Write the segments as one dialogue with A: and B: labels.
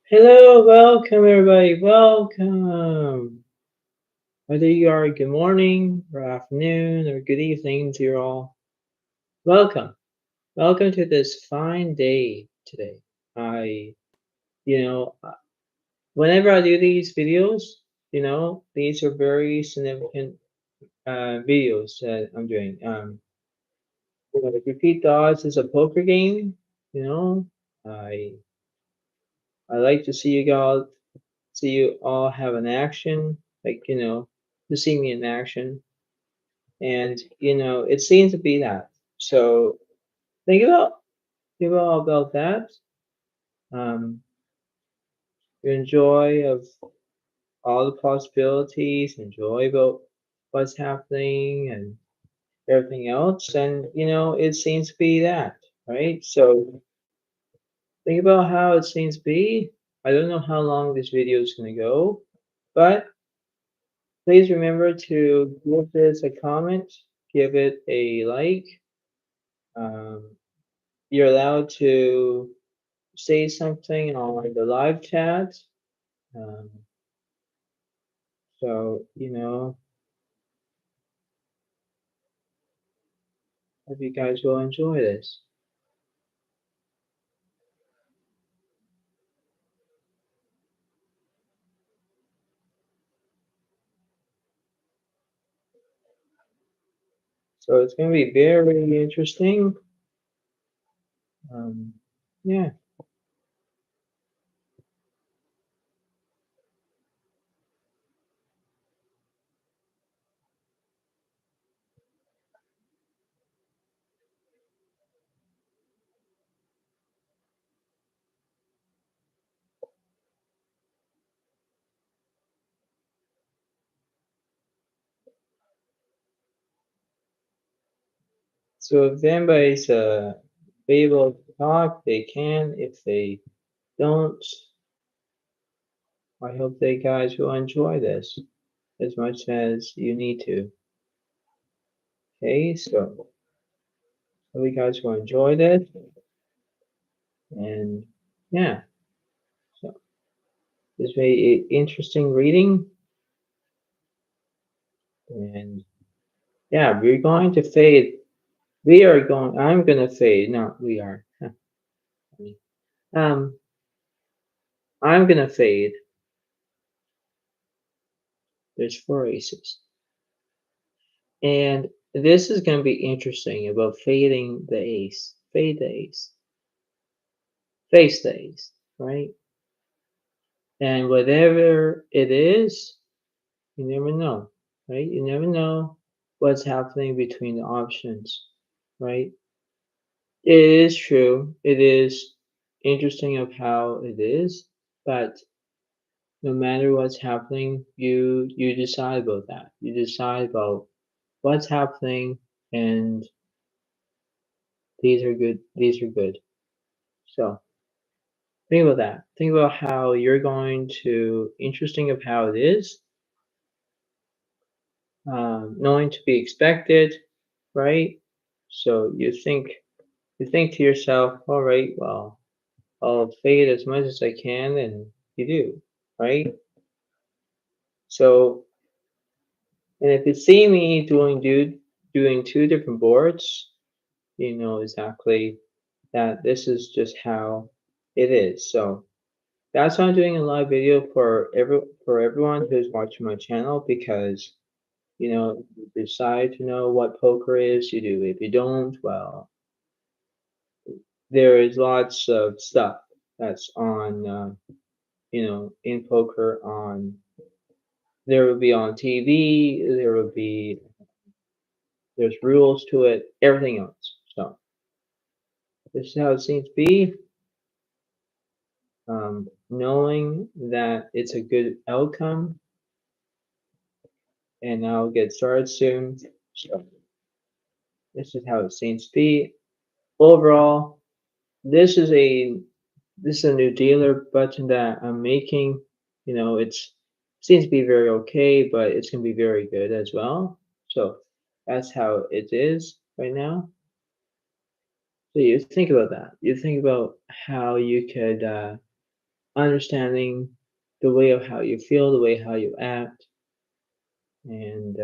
A: Hello, welcome everybody, welcome. Whether you are good morning or afternoon or good evening to you all, welcome. Welcome to this fine day today. I, you know, whenever I do these videos, these are very significant videos that I'm doing. Repeat the odds is a poker game. You know, I I like to see you all have an action, to see me in action. And, it seems to be that. So think about, think about that. Um, enjoy of all the possibilities, enjoy about what's happening and everything else. And, it seems to be that, right? So think about how it seems to be. I don't know how long this video is going to go, but please remember to give this a comment, give it a like. Um, you're allowed to say something on the live chat. Um, so, hope you guys will enjoy this. So it's going to be very interesting. Um, yeah. So if anybody's able to talk, they can. If they don't, I hope they guys will enjoy this as much as you need to. Okay, so hope you guys will enjoy this. And yeah, so this very interesting reading. And yeah, we're going to fade. I'm going to fade. No, we are. um, I'm going to fade. There's four aces. And this is going to be interesting about fading the ace. Fade the ace. Face the ace, right? And whatever it is, you never know, right? You never know what's happening between the options, right? It is true. It is interesting of how it is, but no matter what's happening, you decide about that. You decide about what's happening, and these are good. These are good. So think about that. Think about how you're going to interesting of how it is, knowing to be expected, right? So you think to yourself, all right, well, I'll fade as much as I can, and you do, right? So, and if you see me doing two different boards, you know exactly that this is just how it is. So that's why I'm doing a live video for everyone who's watching my channel, because if you decide to know what poker is, you do. If you don't, well, there is lots of stuff that's on in poker. On There will be on TV. There's rules to it, everything else. So this is how it seems to be. Knowing that it's a good outcome, and I'll get started soon. So this is how it seems to be. Overall, this is a this is a new dealer button that I'm making. It's seems to be very okay, but it's gonna be very good as well. So that's how it is right now. So you think about that. You think about how you could understanding the way of how you feel, the way how you act, and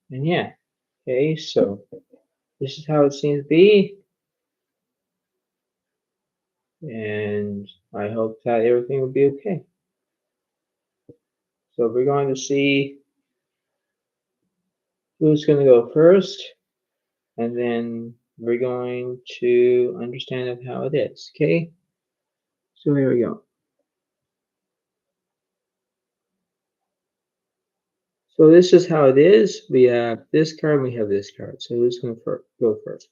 A: yeah. Okay, so this is how it seems to be, and I hope that everything will be okay. So we're going to see who's going to go first, and then we're going to understand how it is. Okay, so here we go. So this is how it is. We have this card, we have this card. So who's going to go first?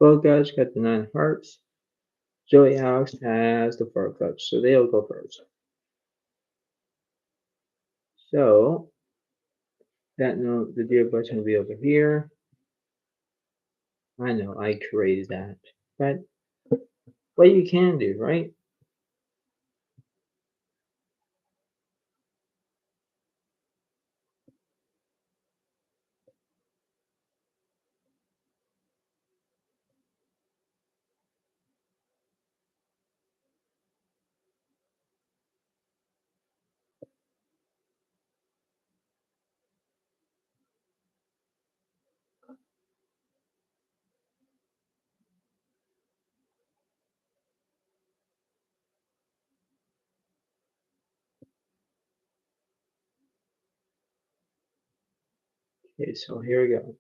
A: Both guys got the 9 of hearts. Joey Alex has the 4 of clubs, so they'll go first. So that note, the deer button will be over here. I know I created that, but what you can do, right? Okay, so here we go.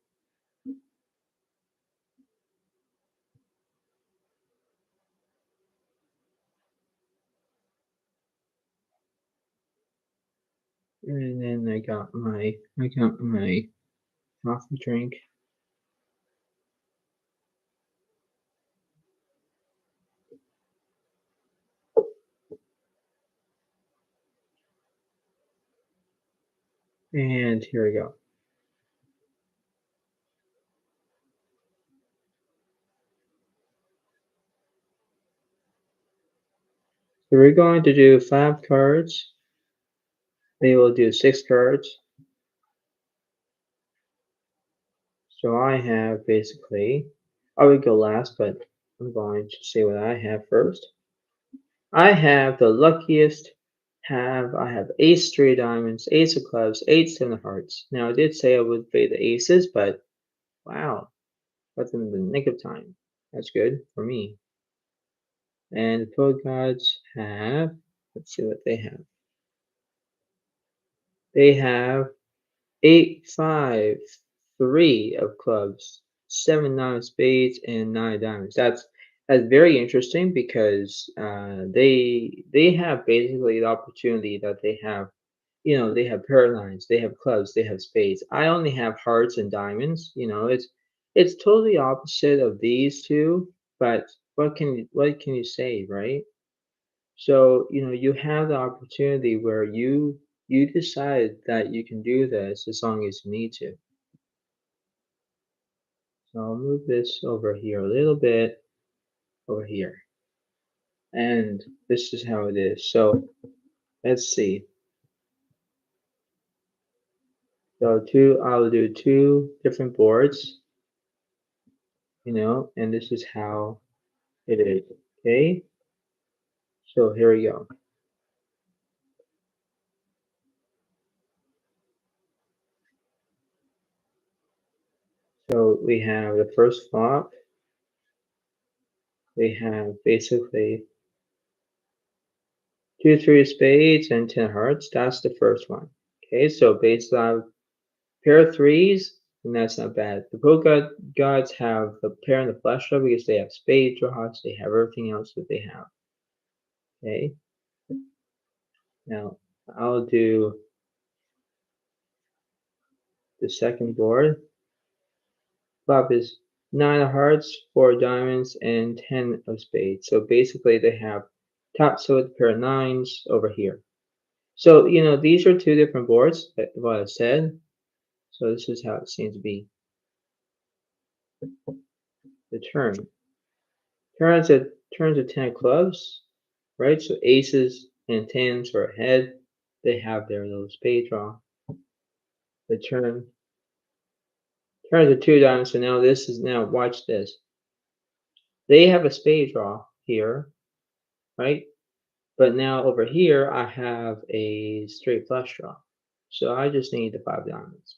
A: And then I got my coffee drink. And here we go. So we're going to do 5 cards. They will do 6 cards. So I have basically, I would go last, but I'm going to say what I have first. I have the luckiest I have ace 3 of diamonds, ace of clubs, 8 7 of hearts. Now I did say I would fade the aces, but wow, got them in the nick of time. That's good for me. And the toad gods have, let's see what they have. They have 8 5 3 of clubs, 7 9 of spades, and 9 of diamonds. That's very interesting because they have basically the opportunity that they have. They have pair they have clubs, they have spades. I only have hearts and diamonds. It's totally opposite of these two. But what can you say, right? So, you have the opportunity where you decide that you can do this as long as you need to. So I'll move this over here a little bit over here. And this is how it is. So let's see. So I'll do 2 different boards, and this is how it is. Okay. So here we go. So we have the first flop. We have basically 2 3 of spades and 10 of hearts. That's the first one. Okay, so based on pair of threes, and that's not bad. The polka gods have the pair and the flush draw because they have spade draws, they have everything else that they have. Okay. Now I'll do the second board. Flop is 9 of hearts, 4 of diamonds, and 10 of spades. So basically they have top with pair of nines over here. So these are 2 different boards, what I said. So this is how it seems to be. The turns a 10 of clubs, right? So aces and tens are ahead. They have their little spade draw. The turns a 2 of diamonds. So now watch this. They have a spade draw here, right? But now over here, I have a straight flush draw. So I just need the 5 diamonds.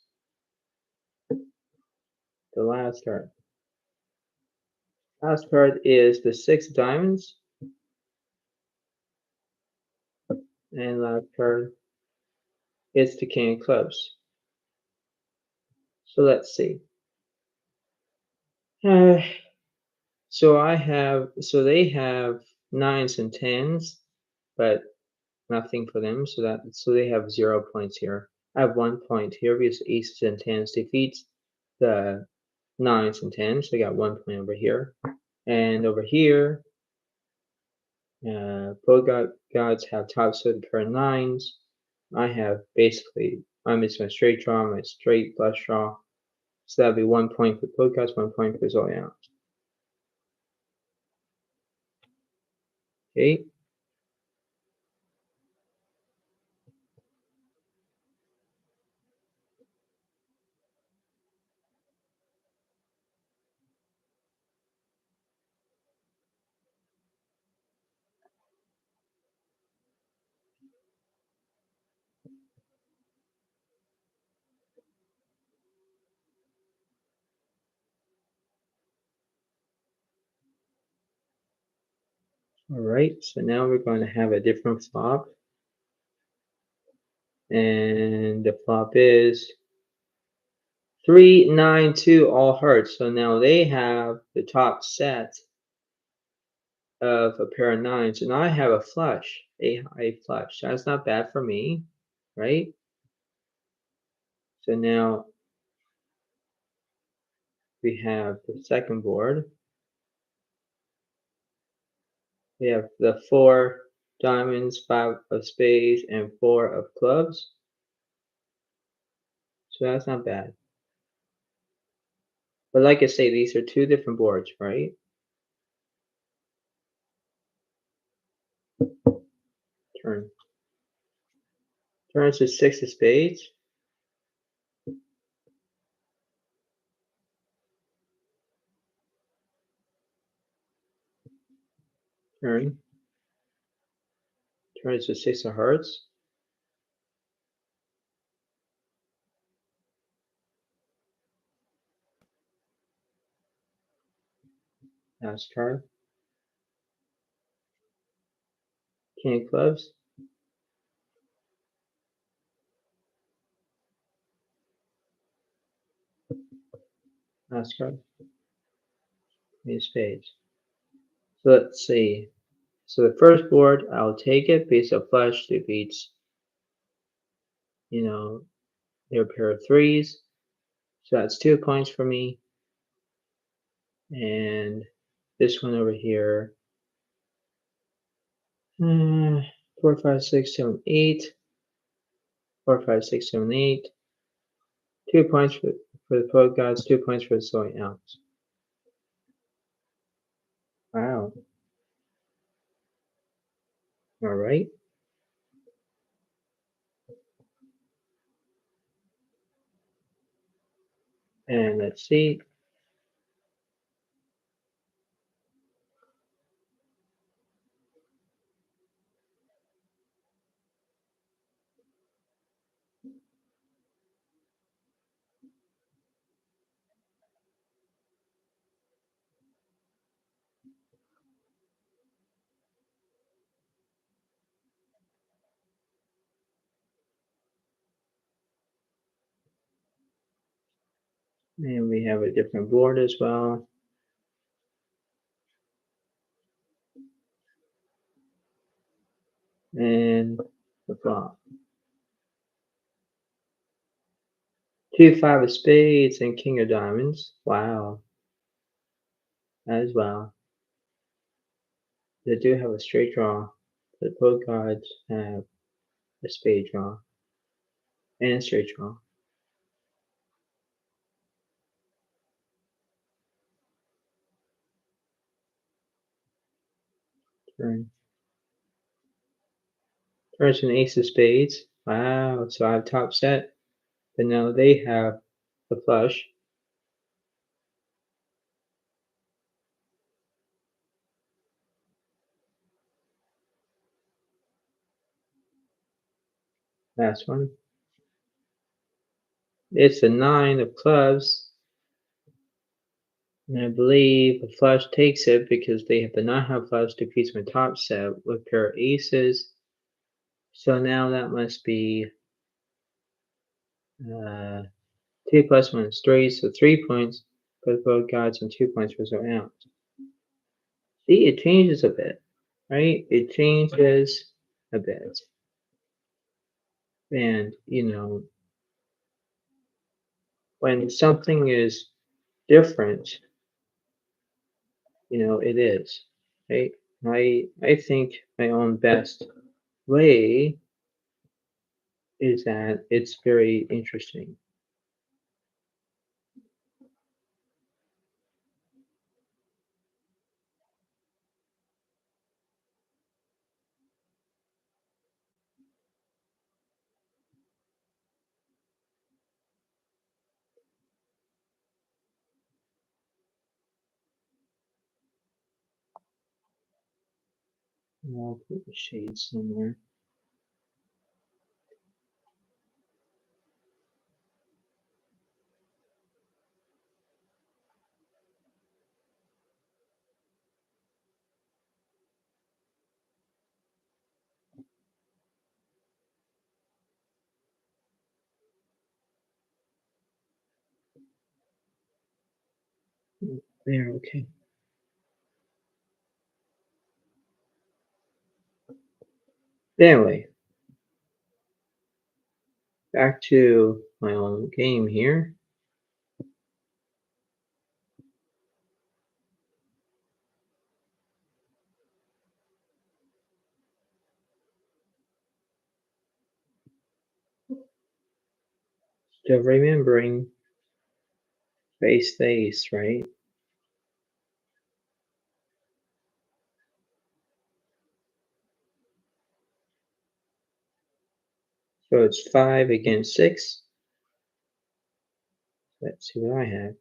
A: The last card. Last card is the 6 diamonds. And last card is the king of clubs. So let's see. So they have 9s and 10s, but nothing for them. So they have 0 points here. I have 1 point here because aces and 10s defeats the 9s and 10s. So I got 1 point over here. And over here, both gods have top suited pair of 9s. I have basically, I'm just my straight draw, my straight flush draw. So that'd be 1 point for both gods, 1 point for Zodiac. Okay. All right, so now we're going to have a different flop. And the flop is 3, 9, 2, all hearts. So now they have the top set of a pair of 9s, and I have a flush, a flush. That's not bad for me, right? So now we have the second board. We have the 4 diamonds, 5 of spades, and 4 of clubs. So that's not bad. But like I say, these are 2 different boards, right? Turn. Turns to 6 of spades. Turn. Turns to 6 of hearts. Last card. King of clubs. Last card. Queen of spades. So let's see. So the first board, I'll take it because a flush defeats, their pair of 3s. So that's 2 points for me. And this one over here, 4, 5, 6, 7, 8. 4, 5, 6, 7, 8. 2 points for the poet gods, 2 points for the soy elves. Wow. All right. And let's see. And we have a different board as well. And the flop. 2, 5 of spades and king of diamonds. Wow. As well. They do have a straight draw. The poet gods have a spade draw and a straight draw. Turn. Turns an ace of spades. Wow. So I have top set. But now they have the flush. Last one. It's the 9 of clubs. And I believe a flush takes it because they have the 9 of clubs defeats my top set with pair of aces. So now that must be 2 plus 1 is 3, so 3 points for both gods and 2 points for so out. See, it changes a bit, right? It changes a bit. And, when something is different, it is, right? I think my own best way is that it's very interesting. I'll put the shade somewhere. There, okay. Anyway, back to my own game here. Still remembering face the ace, right? So it's 5 against 6. Let's see what I have.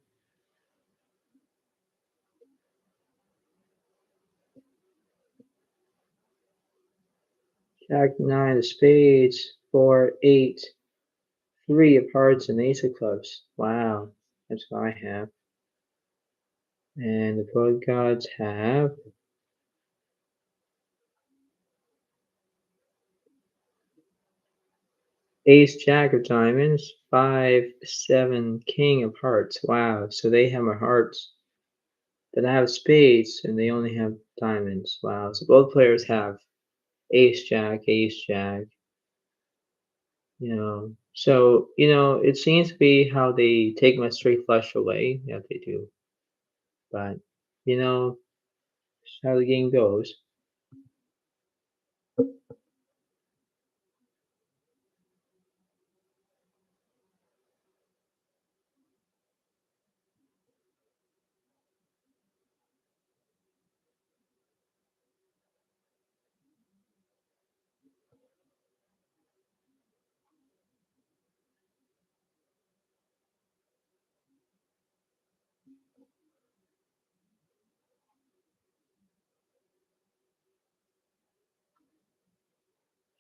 A: Jack 9 of spades, 4, 8, 3 of hearts, and ace of clubs. Wow, that's what I have. And the both gods have ace, jack of diamonds, 5, 7, king of hearts. Wow, so they have my hearts, but I have spades, and they only have diamonds. Wow, so both players have ace, jack, ace, jack. So it seems to be how they take my straight flush away. Yeah, they do. But it's how the game goes.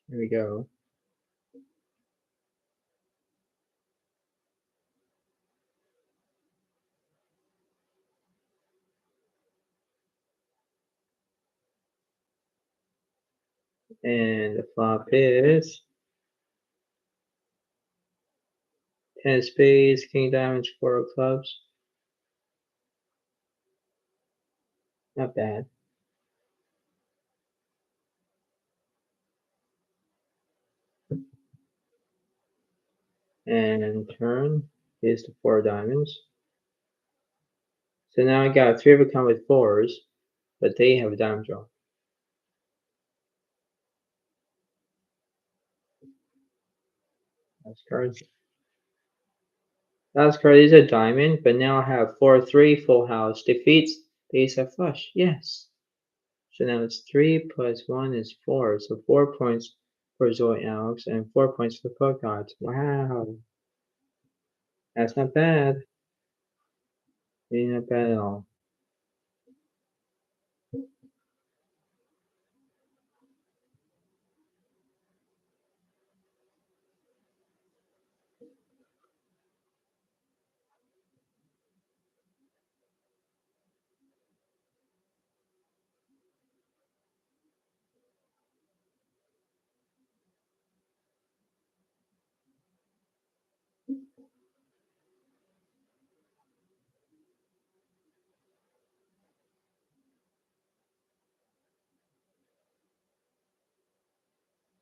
A: Here we go. And the flop is 10 of spades, king of diamonds, 4 of clubs. Not bad. And turn is the 4 of diamonds. So now I got 3 of a kind with 4s, but they have a diamond draw. Last card. Last card is a diamond, but now I have 4-3 full house. Defeats the ace of flush. Yes. So now it's 3 plus 1 is 4. So 4 points for Zoe Alex and 4 points for the Poke Gods. Wow. That's not bad. Really not bad at all.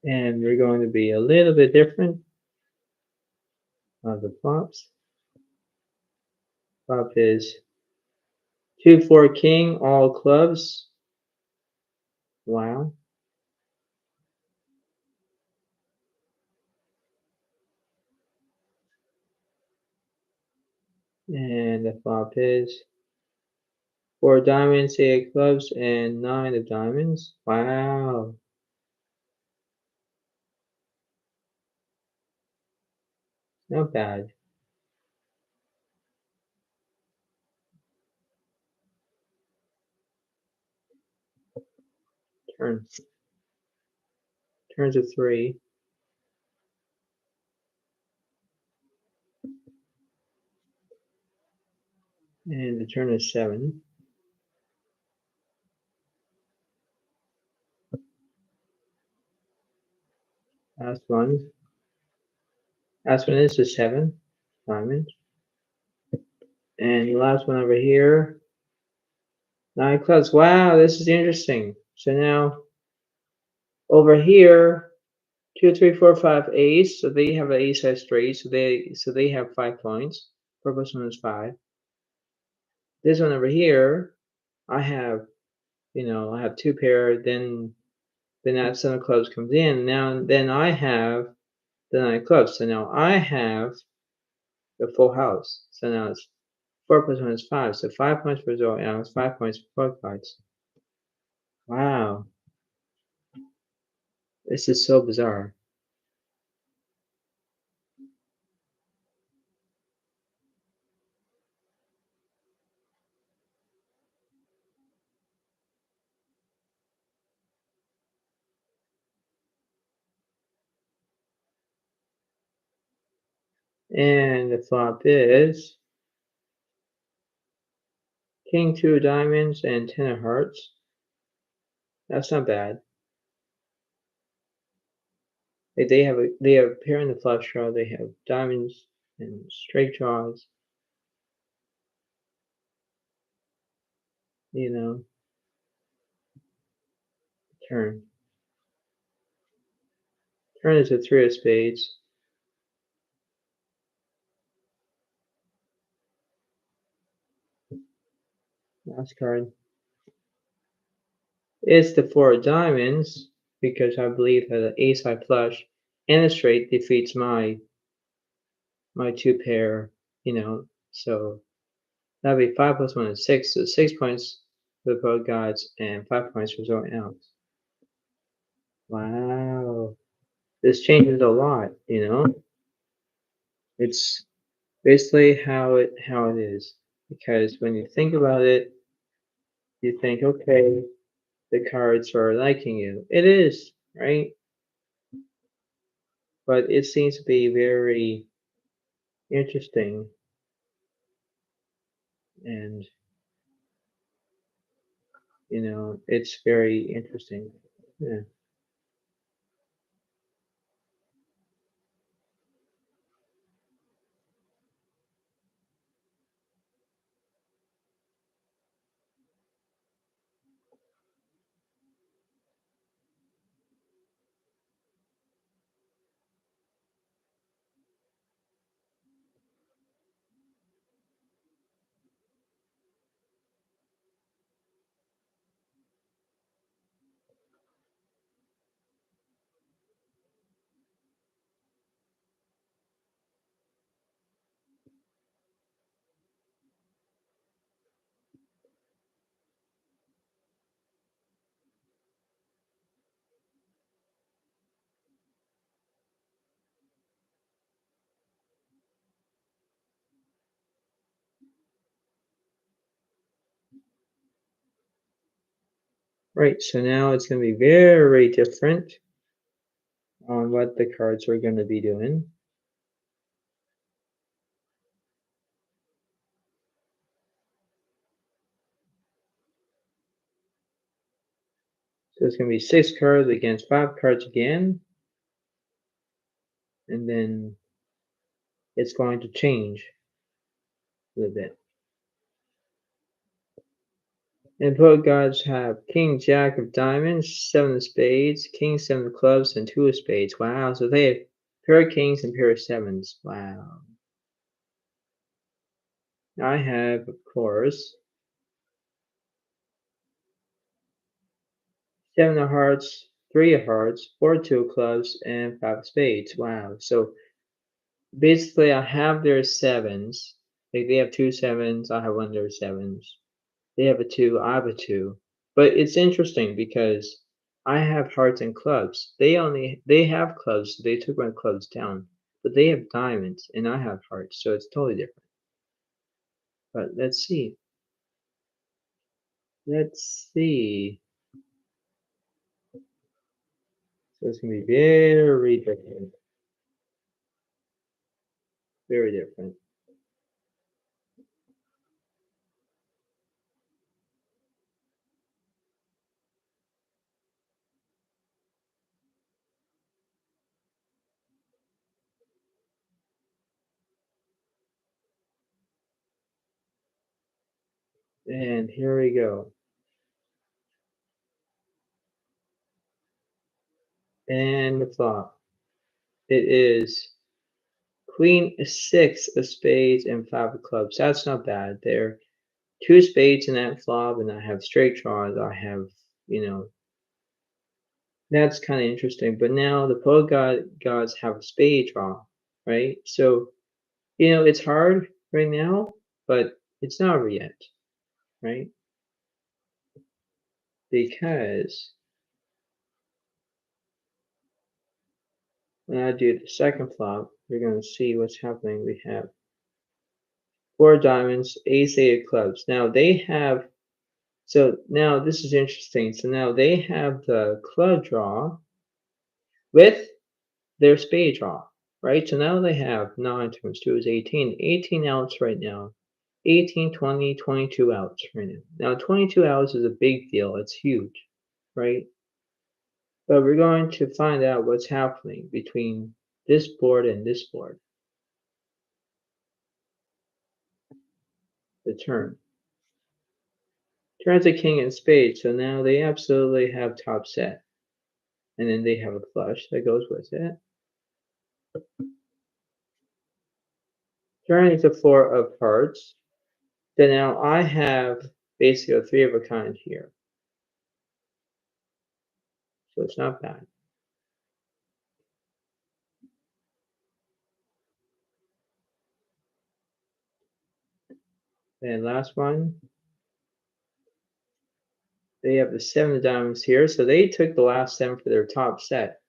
A: And we're going to be a little bit different of the flops. Flop is 2-4 king, all clubs. Wow. And the flop is 4 diamonds, 8 clubs, and 9 of diamonds. Wow. Not bad. Turn. Turns of 3. And the turn is 7. Last one. Last one is the 7 diamonds. And the last one over here, 9 clubs. Wow, this is interesting. So now over here, 2, 3, 4, 5 ace. So they have an ace has straight. So they have 5 points. Purple one is 5. This one over here, I have, I have 2 pair. Then that 7 clubs comes in. Then I have the 9 clubs. So now I have the full house. So now it's 4 plus 1 is 5. So 5 points for Zodiac, 5 points for both cards. Wow. This is so bizarre. And the flop is King 2 diamonds and 10 of hearts. That's not bad. They have a pair in the flush draw. They have diamonds and straight draws. You know, turn. Turn is a 3 of spades. Last card. It's the 4 of diamonds because I believe that an ace high flush and a straight defeats my 2 pair. So that'd be 5 plus 1 is 6. So 6 points for both gods and 5 points for someone else. Wow. This changes a lot. It's basically how it is. Because when you think about it, you think, okay, the cards are liking you. It is, right? But it seems to be very interesting and it's very interesting. Yeah. Right, so now it's going to be very different on what the cards are going to be doing. So it's going to be 6 cards against 5 cards again. And then it's going to change a little bit. And both gods have King Jack of Diamonds, Seven of Spades, King Seven of Clubs, and Two of Spades. Wow, so they have pair of kings and pair of sevens. Wow. I have, of course, Seven of Hearts, Three of Hearts, Four Two of Clubs, and Five of Spades. Wow. So basically, I have their sevens. Like they have two sevens, I have one of their sevens. They have a two, I have a two. But it's interesting because I have hearts and clubs. They have clubs, so they took my clubs down. But they have diamonds and I have hearts, so it's totally different. But let's see. Let's see. So it's gonna be very different. Very different. And here we go. And the flop. It is Queen six of spades and five of clubs. That's not bad. There are two spades in that flop, and I have straight draws. I have, that's kind of interesting. But now the gods have a spade draw, right? So, it's hard right now, but it's not over yet, right? Because when I do the second flop, we're going to see what's happening. We have four diamonds, ace, eight of clubs. Now they have, so now this is interesting. So now they have the club draw with their spade draw, right? So now they have 9 times 2 is 18. 18 outs right now. 18, 20, 22 outs right now. Now 22 outs is a big deal. It's huge, right? But we're going to find out what's happening between this board and this board. The turn. Turns a king and spades, so now they absolutely have top set. And then they have a flush that goes with it. Turn is a four of hearts. Then now I have basically a three of a kind here. So it's not bad. And last one, they have the seven of diamonds here. So they took the last seven for their top set.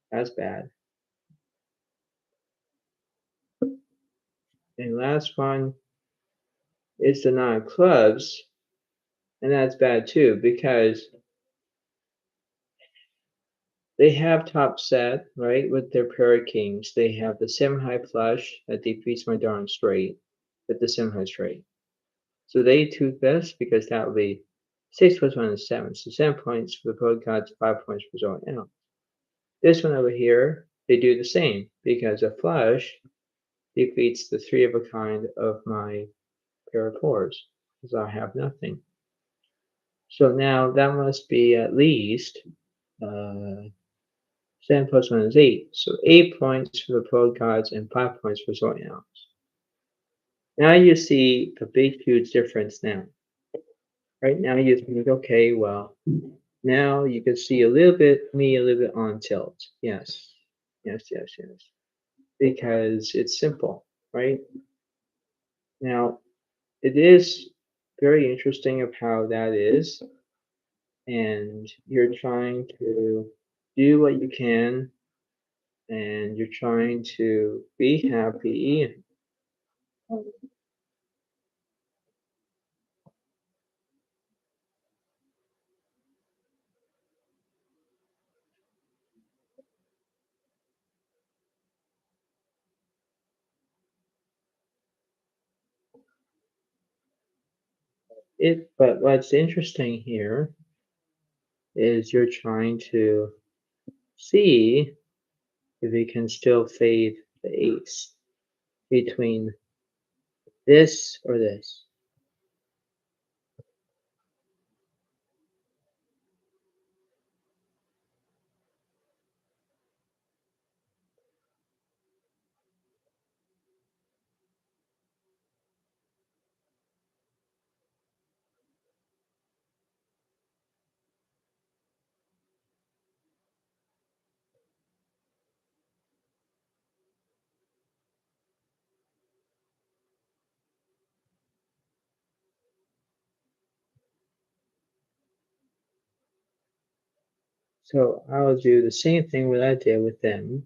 A: That's bad. And last one is the nine of clubs. And that's bad too, because they have top set, right, with their pair of kings. They have the seven high flush that defeats my darn straight with the seven high straight. So they took this because that would be 6 plus 1 is 7. So 7 points for the code cards, 5 points for Zoe out. This one over here, they do the same because a flush defeats the three of a kind of my pair of fours because I have nothing. So now that must be at least 7 plus 1 is 8. So 8 points for the code cards and 5 points for Zoe out. Now you see a big, huge difference now. Right now you think, okay, well, now you can see a little bit on tilt. Yes, yes, yes, yes. Because it's simple, right? Now, it is very interesting of how that is, and you're trying to do what you can, and you're trying to be happy. But what's interesting here is you're trying to see if you can still fade the ace between this or this. So I'll do the same thing what I did with them.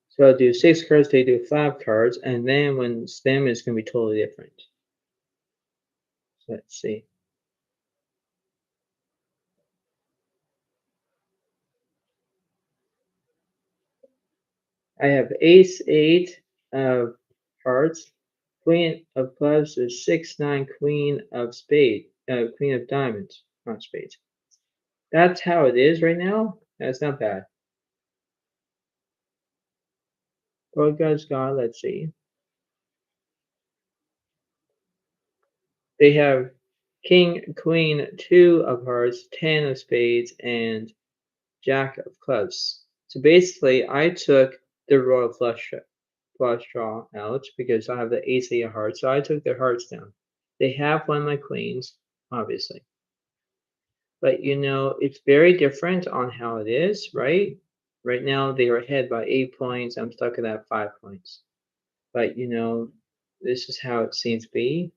A: So I'll do 6 cards, they do 5 cards, and then when stem is going to be totally different. So let's see. I have ace 8 of hearts, queen of clubs is 6 9, queen of spades, queen of diamonds, not spades. That's how it is right now. That's not bad. What guys got? Let's see. They have king, queen, 2 of hearts, 10 of spades, and jack of clubs. So basically, I took the royal flush draw out because I have the ace of hearts. So I took their hearts down. They have one of my queens, obviously. But it's very different on how it is, right? Right now they are ahead by 8 points. I'm stuck at that 5 points. But this is how it seems to be.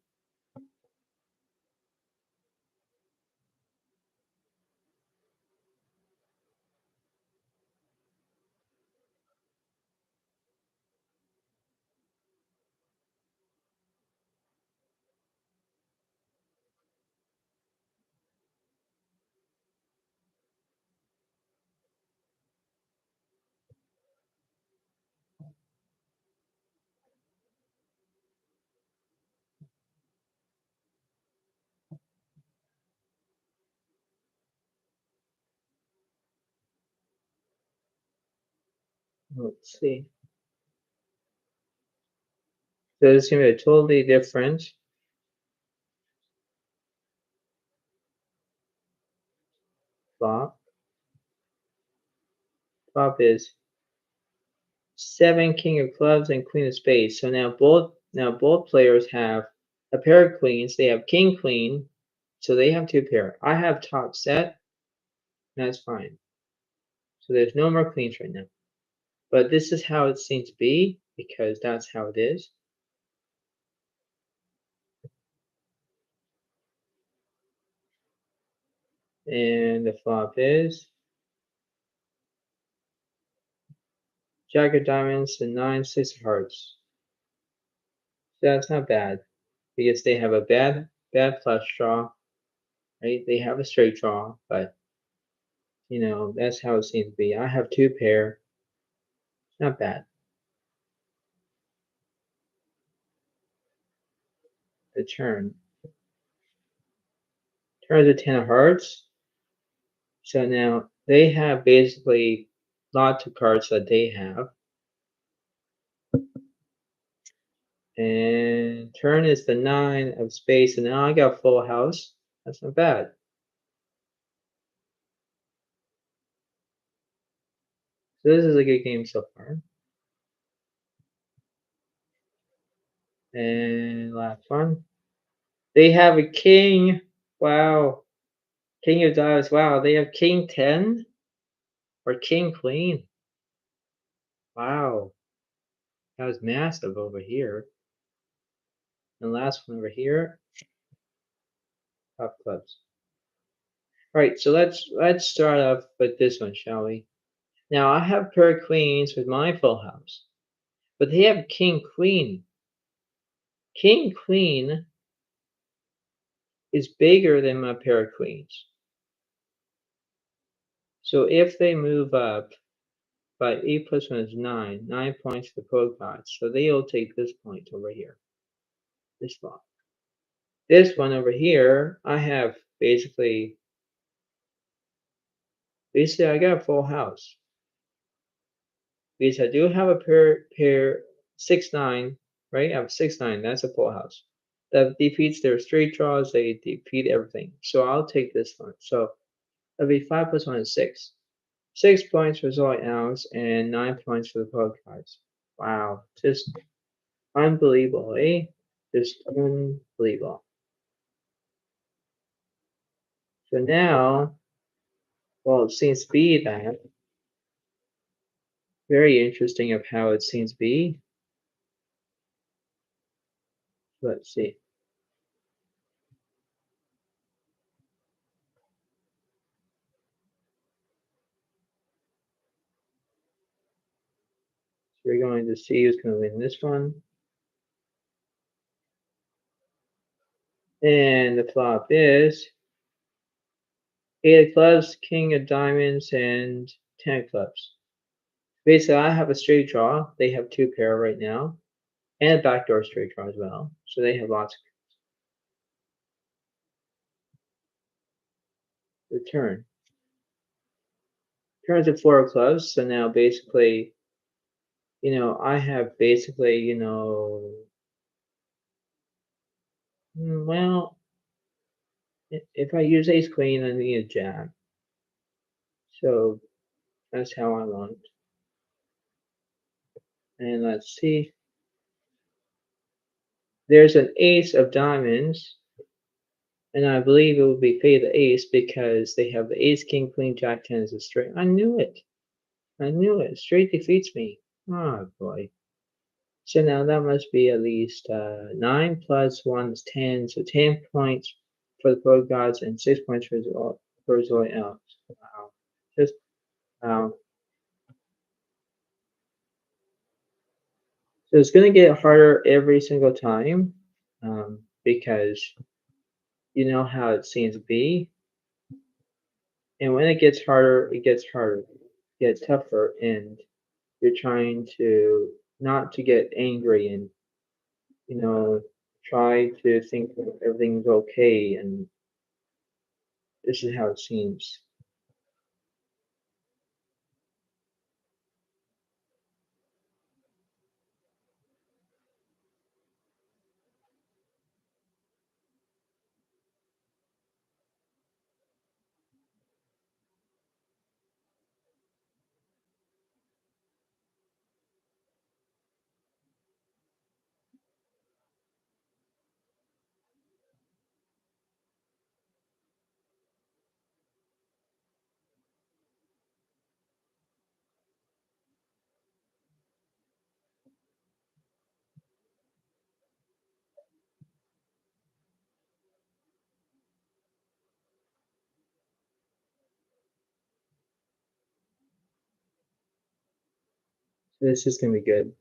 A: Let's see. So it's gonna be a totally different flop. Flop is 7 king of clubs and queen of spades. So now both players have a pair of queens. They have king queen, so they have 2 pair. I have top set. That's fine. So there's no more queens right now. But this is how it seems to be because that's how it is. And the flop is jack of diamonds and 9 6 of hearts. So that's not bad because they have a bad flush draw, right? They have a straight draw, but that's how it seems to be. I have 2 pair. Not bad. The turn. Turn is a 10 of hearts. So now they have basically lots of cards that they have. And turn is the 9 of spades. And now I got full house. That's not bad. So this is a good game so far. And last one. They have a king. Wow. King of diamonds. Wow. They have king 10 or king queen. Wow. That was massive over here. And last one over here. Top clubs. All right. So let's start off with this one, shall we? Now I have pair of queens with my full house, but they have king queen. King queen is bigger than my pair of queens. So if they move up by 8 plus 1 is 9, 9 points for both sides. So they'll take this point over here, this spot. This one over here, I have basically I got a full house. Because I do have a pair 6 9, right? I have 6 9, that's a full house. That defeats their straight draws, they defeat everything. So I'll take this one. So that'll be 5 plus 1 is 6. 6 points for Zoe Ounce and 9 points for the Poke cards. Wow, just unbelievable, eh? Just unbelievable. So now, well, it seems to be that very interesting of how it seems to be. Let's see. So we're going to see who's going to win this one. And the flop is 8 of clubs, king of diamonds, and 10 of clubs. Basically, I have a straight draw. They have 2 pair right now, and a backdoor straight draw as well. So they have lots of turn. Turns at 4 of clubs. So now basically, I have basically, well, if I use ace queen, I need a jack. So that's how I want. And let's see. There's an ace of diamonds, and I believe it will be fade the ace because they have the ace, king, queen, jack, 10 as a straight. I knew it. I knew it. Straight defeats me. Oh boy. So now that must be at least 9 plus 1 is 10. So 10 points for the pro gods and 6 points for Zoe else. Wow. Just wow. So it's going to get harder every single time because you know how it seems to be. And when it gets harder, it gets harder, it gets tougher, and you're trying to not to get angry and try to think everything's okay, and this is how it seems. So this is going to be good.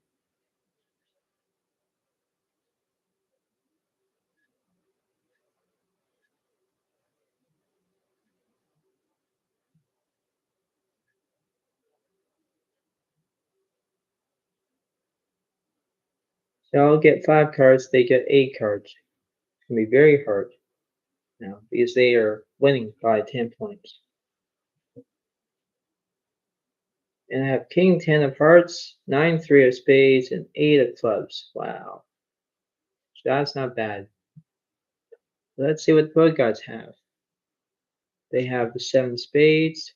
A: So I'll get 5 cards, they get 8 cards. It's going to be very hard now because they are winning by 10 points. And I have king, 10 of hearts, 9, 3 of spades, and 8 of clubs. Wow. So that's not bad. Let's see what the pro gods have. They have the 7 of spades,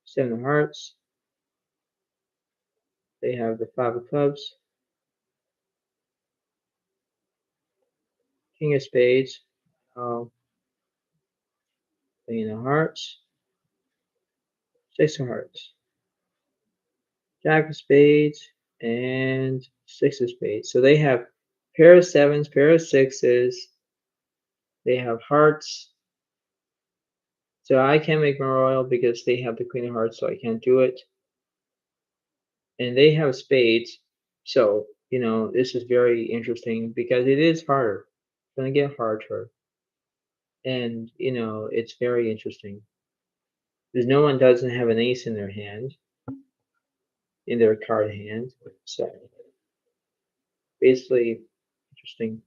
A: 7 of hearts. They have the 5 of clubs, king of spades, queen of hearts, 6 of hearts, jack of spades, and 6 of spades. So they have pair of sevens, pair of sixes. They have hearts. So I can't make my royal because they have the queen of hearts, so I can't do it. And they have spades. So, this is very interesting because it is harder. It's going to get harder. And, it's very interesting. Because no one doesn't have an ace in their hand, in their card hand. So, basically, interesting.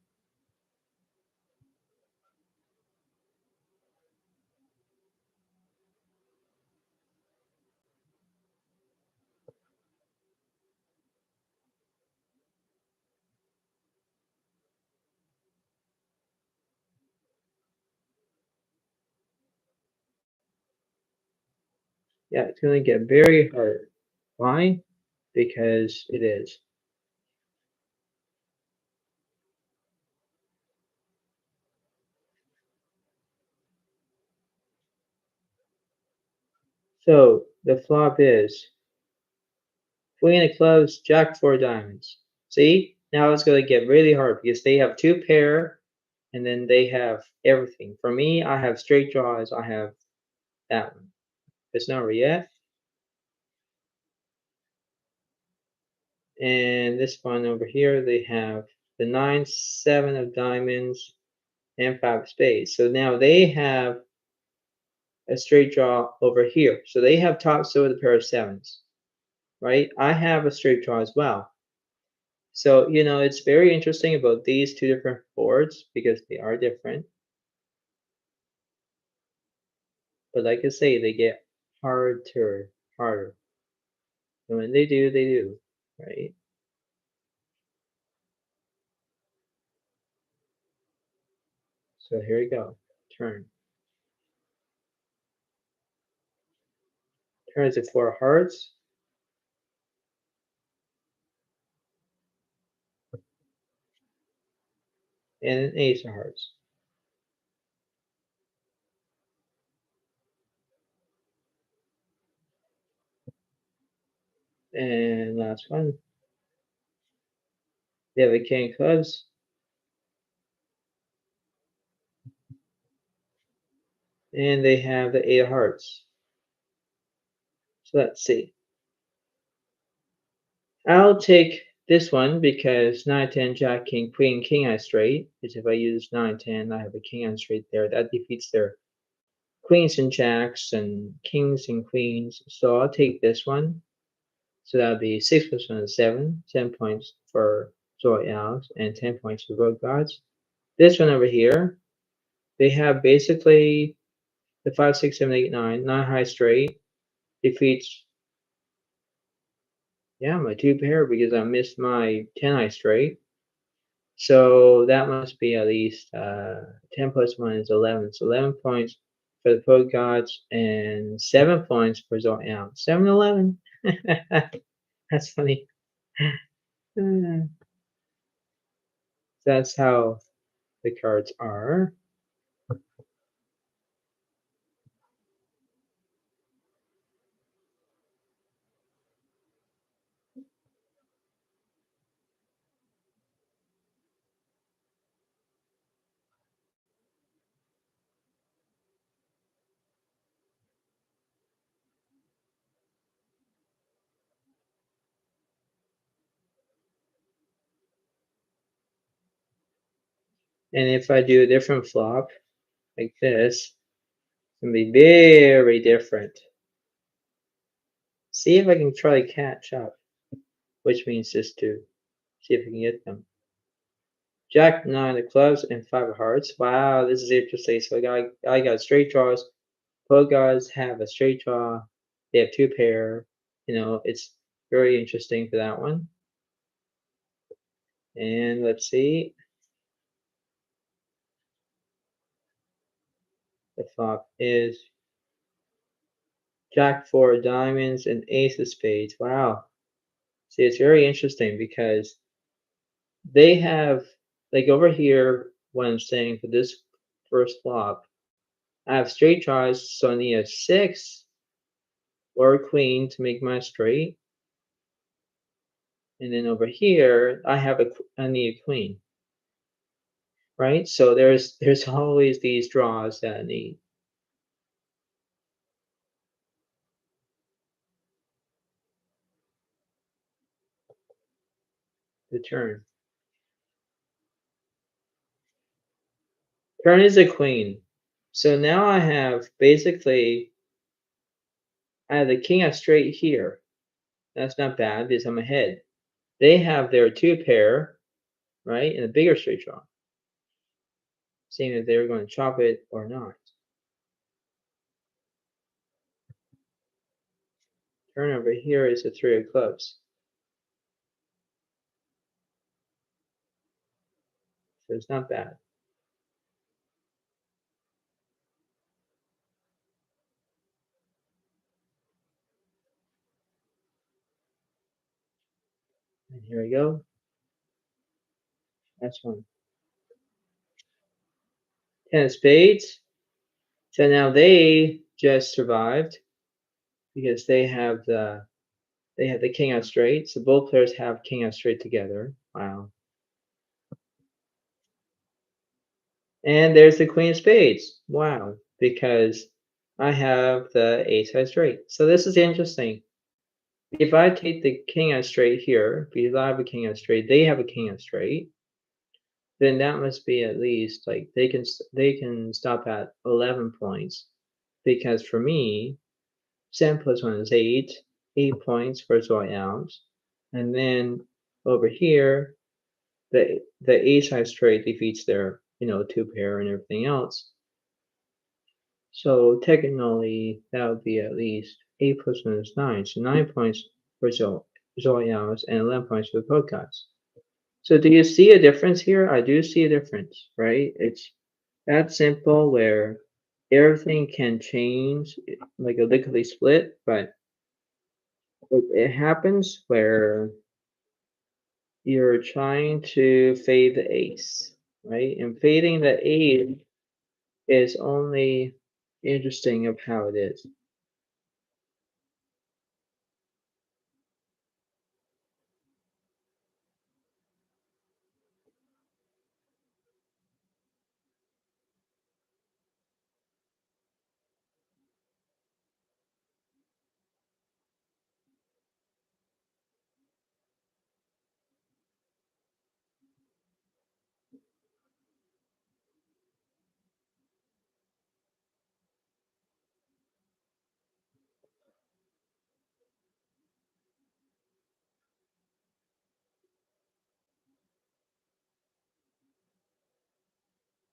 A: Yeah, it's going to get very hard. Why? Because it is. So, the flop is queen of clubs, jack 4 diamonds. See? Now it's going to get really hard because they have two pair and then they have everything. For me, I have straight draws. I have that one. It's not over yet. And this one over here, they have the 9, 7 of diamonds and 5 of spades. So now they have a straight draw over here. So they have top still with a pair of sevens, right? I have a straight draw as well. So, you know, it's very interesting about these two different boards because they are different. But like I say, they get harder. And when they do, right? So here we go. Turn. Turn is a 4 of hearts. And an ace of hearts. And last one. They have a king of clubs. And they have the 8 of hearts. So let's see. I'll take this one because 9, 10, Jack, King, Queen, King I straight. Because if I use 9, 10, I have a King on straight there. That defeats their Queens and Jacks and Kings and Queens. So I'll take this one. So that'll be 6 plus 1 is 7. 10 points for Zodiac and 10 points for Road Gods. This one over here, they have basically the 5, 6, 7, 8, 9. 9 high straight defeats, yeah, my 2 pair because I missed my 10 high straight. So that must be at least 10 plus 1 is 11. So 11 points for the Road Gods and 7 points for Zodiac. 7, 11. That's funny. That's how the cards are. And if I do a different flop, like this, it's going to be very different. See if I can try to catch up, which means this too. See if I can get them. Jack, 9 of clubs, and 5 of hearts. Wow, this is interesting. So I got straight draws. Both guys have a straight draw. They have 2 pair. You know, it's very interesting for that one. And let's see. The flop is Jack, 4 of diamonds, and ace of spades. Wow. See, it's very interesting because they have, like over here, what I'm saying for this first flop, I have straight draws, so I need a 6 or a queen to make my straight. And then over here, I need a queen, right? So there's always these draws that I need. The turn. Turn is a queen. So now I have basically, I have the king of straight here. That's not bad because I'm ahead. They have their 2 pair, right, and a bigger straight draw. Seeing if they were going to chop it or not. Turn over here is a 3 of clubs. So it's not bad. And here we go. That's one. 10 of spades. So now they just survived because they have the They have the king of straight, so both players have king of straight together. Wow. And there's the queen of spades. Wow, because I have the ace high straight. So this is interesting. If I take the king of straight here, because I have a king of straight, they have a king of straight, then that must be at least like they can stop at 11 points, because for me 7 plus 1 is 8, 8 points for Zodiac, and then over here the ace high straight defeats their two pair and everything else. So technically that would be at least 8 plus 1 is 9, so 9 points for Zodiac and 11 points for the Podcasts. So do you see a difference here? I do see a difference, right? It's that simple where everything can change like a lickety split, but it happens where you're trying to fade the ace, right? And fading the ace is only interesting of how it is.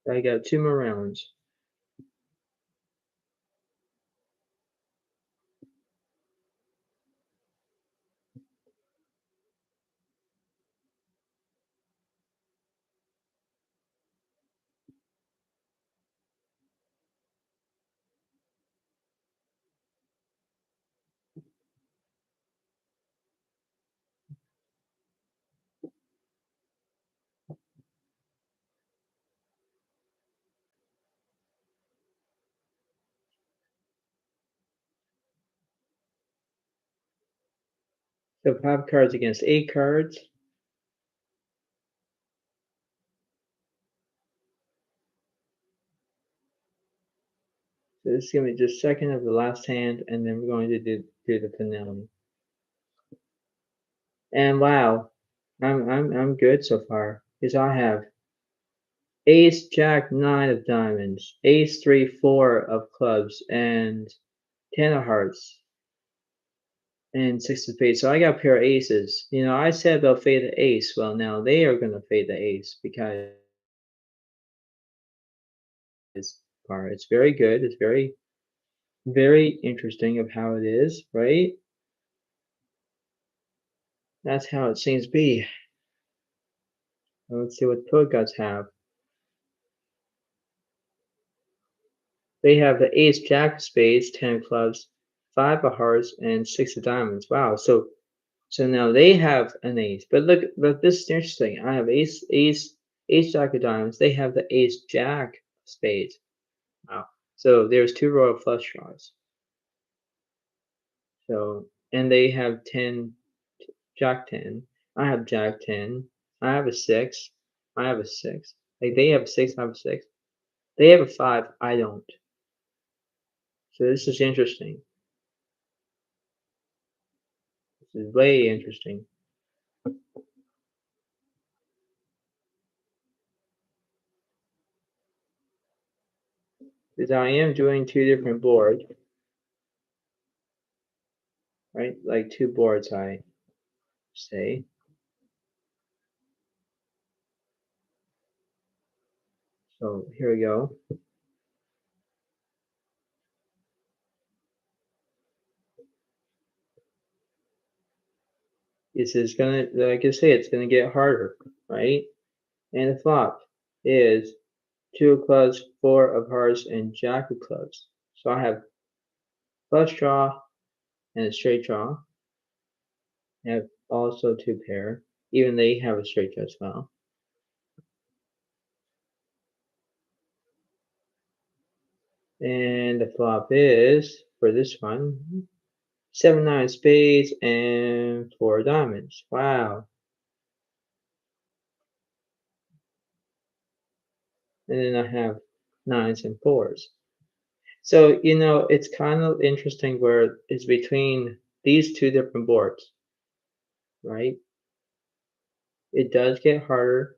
A: I got 2 more rounds. So 5 cards against 8 cards. So this is gonna be just second of the last hand, and then we're going to do the finale. And wow, I'm good so far because I have ace, jack, 9 of diamonds, ace, 3, 4 of clubs, and 10 of hearts, and 6 of spades. So I got a pair of aces. I said about fade the ace. Well, now they are going to fade the ace because it's very good. It's very, very interesting of how it is, right? That's how it seems to be. Let's see what pro gods have. They have the ace, jack of spades, 10 of clubs, 5 of hearts, and 6 of diamonds. Wow. So now they have an ace. But look, but this is interesting. I have ace, jack of diamonds. They have the ace, jack of spades. Wow. So there's 2 royal flush draws. So, and they have 10, jack 10. I have jack 10. I have a 6. I have a 6. Like they have a 6, I have a 6. They have a 5, I don't. So this is interesting. This is way interesting. Because I am doing 2 different boards, right? Like 2 boards, I say. So here we go. This is gonna, like I say, it's gonna get harder, right? And the flop is 2 of clubs, 4 of hearts, and jack of clubs. So I have flush draw and a straight draw. I have also 2 pair, even they have a straight draw as well. And the flop is, for this one, 7, 9 spades, and 4 diamonds. Wow. And then I have 9s and 4s. So, it's kind of interesting where it's between these two different boards, right? It does get harder,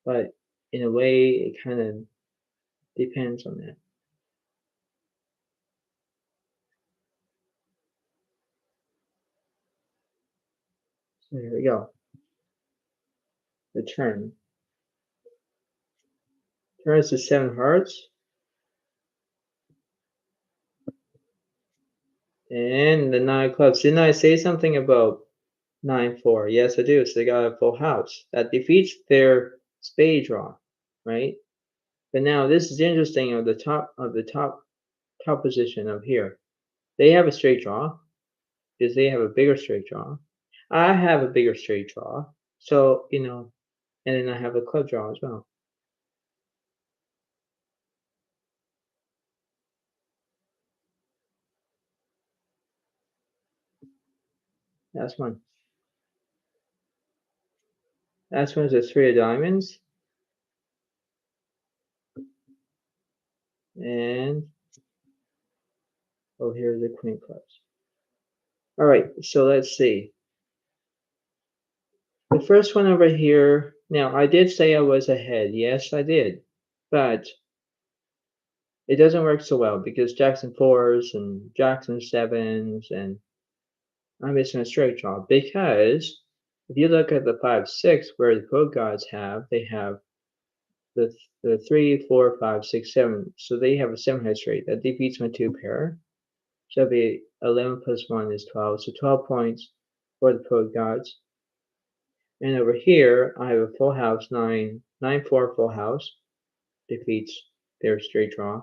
A: but in a way, it kind of depends on that. So here we go. The turn. Turn is the 7 hearts. And the 9 clubs. Didn't I say something about 9-4? Yes, I do. So they got a full house. That defeats their spade draw, right? But now this is interesting of the top position of here. They have a straight draw because they have a bigger straight draw. I have a bigger straight draw. So, and then I have a club draw as well. That's one. That's one's a 3 of diamonds. And oh, here's the queen clubs. All right, so let's see. The first one over here, now I did say I was ahead. Yes, I did. But it doesn't work so well because Jackson 4s and Jackson 7s, and I'm missing a straight draw. Because if you look at the 5-6 where the code gods have, they have the 3, 4, 5, 6, 7. So they have a 7-head straight. That defeats my 2 pair. So it'll be 11 plus 1 is 12. So 12 points for the code gods. And over here, I have a full house, 9, 9, 4 full house, defeats their straight draw.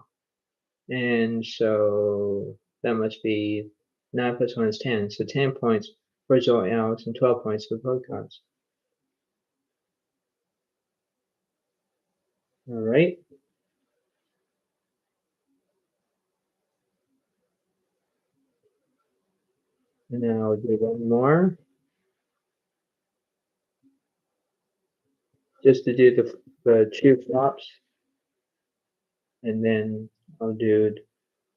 A: And so that must be 9 plus 1 is 10. So 10 points for Zoe Alex and 12 points for both gods. All right. And then I'll do one more. Just to do the 2 flops. And then I'll do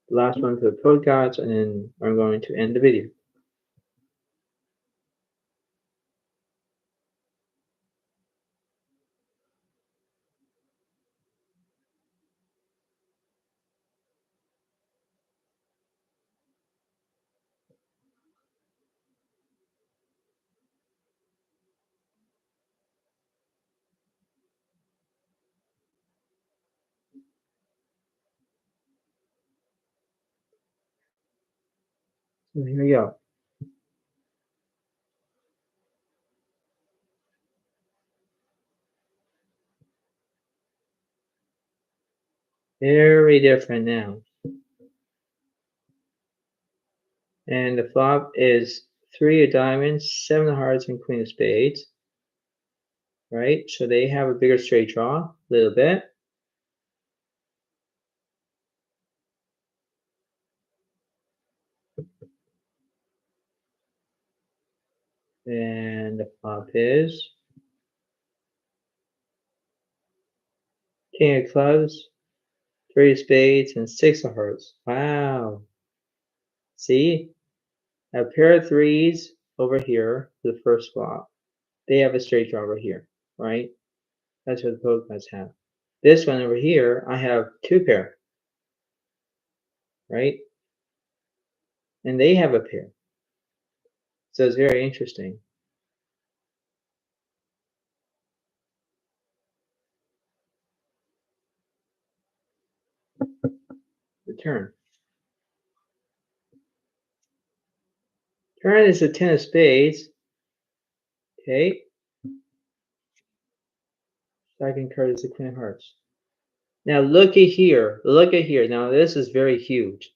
A: the last one for the code gods, and then I'm going to end the video. So here we go. Very different now. And the flop is 3 of diamonds, 7 of hearts, and queen of spades. Right? So they have a bigger straight draw, a little bit. And the flop is king of clubs, 3 of spades, and 6 of hearts. Wow. See? A pair of 3s over here, the first flop. They have a straight draw over here, right? That's what the Pokemons have. This one over here, I have 2 pair, right? And they have a pair. So it's very interesting. The turn. Turn is the 10 of spades. Okay. Second card is the queen of hearts. Now looky here. Look at here. Now this is very huge.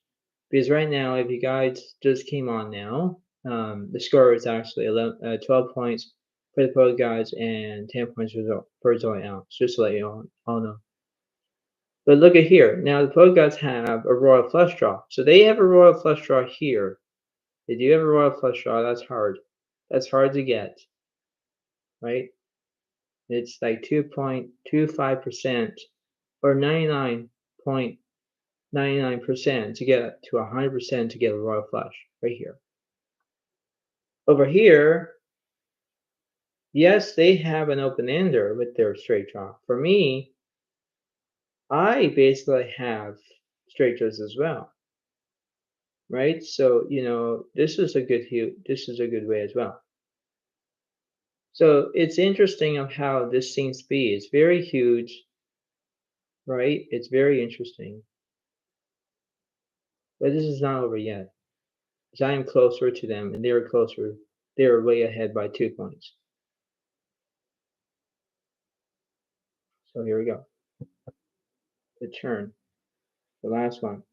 A: Because right now, if you guys just came on now, the score is actually 12 points for the pro guys and 10 points for Zoe Alex, just to let you all know. But look at here. Now the pro guys have a royal flush draw. So they have a royal flush draw here. If you have a royal flush draw, that's hard. That's hard to get, right? It's like 2.25% or 99.99% to get to 100% to get a royal flush right here. Over here, yes, they have an open-ender with their straight draw. For me, I basically have straight draws as well, right? So, this is a good way as well. So it's interesting of how this seems to be. It's very huge, right? It's very interesting. But this is not over yet. Because I am closer to them and they're closer. They're way ahead by 2 points. So here we go. The turn. The last one.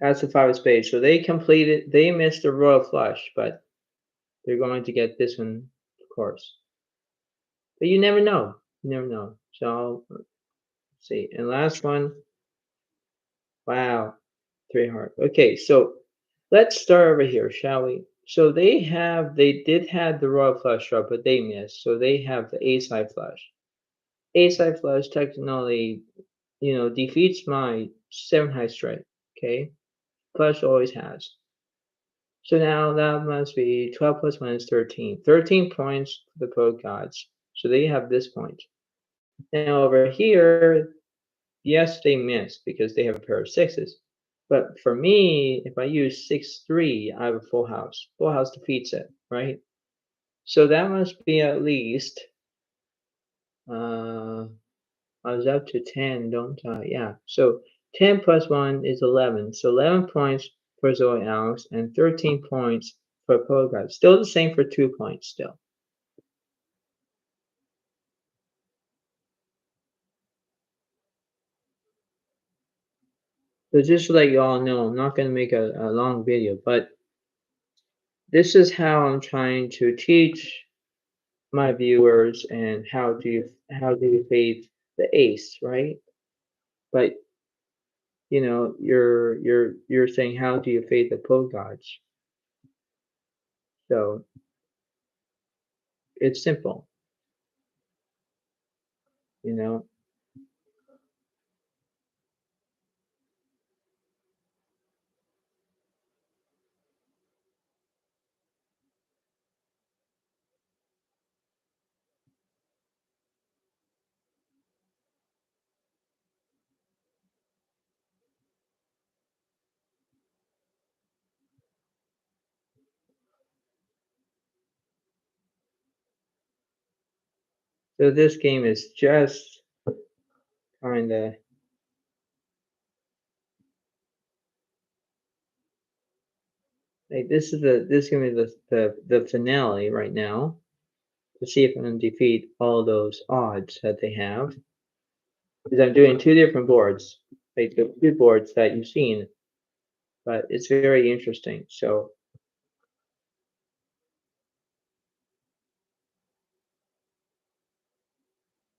A: That's the 5 of spades. So they missed the royal flush, but they're going to get this one, of course. But you never know. You never know. So let's see. And last one. Wow. 3 heart. Okay, so let's start over here, shall we? So they did have the royal flush draw, but they missed. So they have the ace high flush. Ace high flush technically, defeats my 7 high straight. Okay, flush always has. So now that must be 12 plus 1 is 13. 13 points for the poke gods. So they have this point. Now over here, yes, they missed because they have a pair of sixes. But for me, if I use 6-3, I have a full house. Full house defeats it, right? So that must be at least, I was up to 10, don't I? Yeah. So 10 plus 1 is 11. So 11 points for Zoe Alex and 13 points for Pogard. Still the same for 2 points still. So just to let you all know, I'm not going to make a long video, but this is how I'm trying to teach my viewers and how do you fade the ace, right? But you're saying how do you fade the Pogods? So it's simple, you know. So this game is just kind of like this is gonna be the finale right now to see if I can defeat all those odds that they have. Because I'm doing 2 different boards, like the 2 boards that you've seen, but it's very interesting. So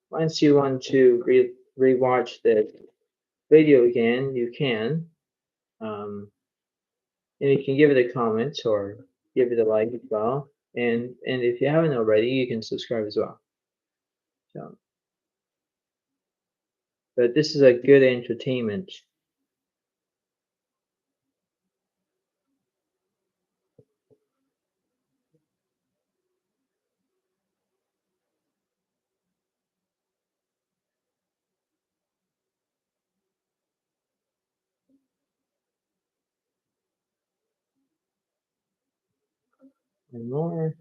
A: once you want to rewatch the video again, you can. And you can give it a comment or give it a like as well. And if you haven't already, you can subscribe as well. So, but this is a good entertainment. And more.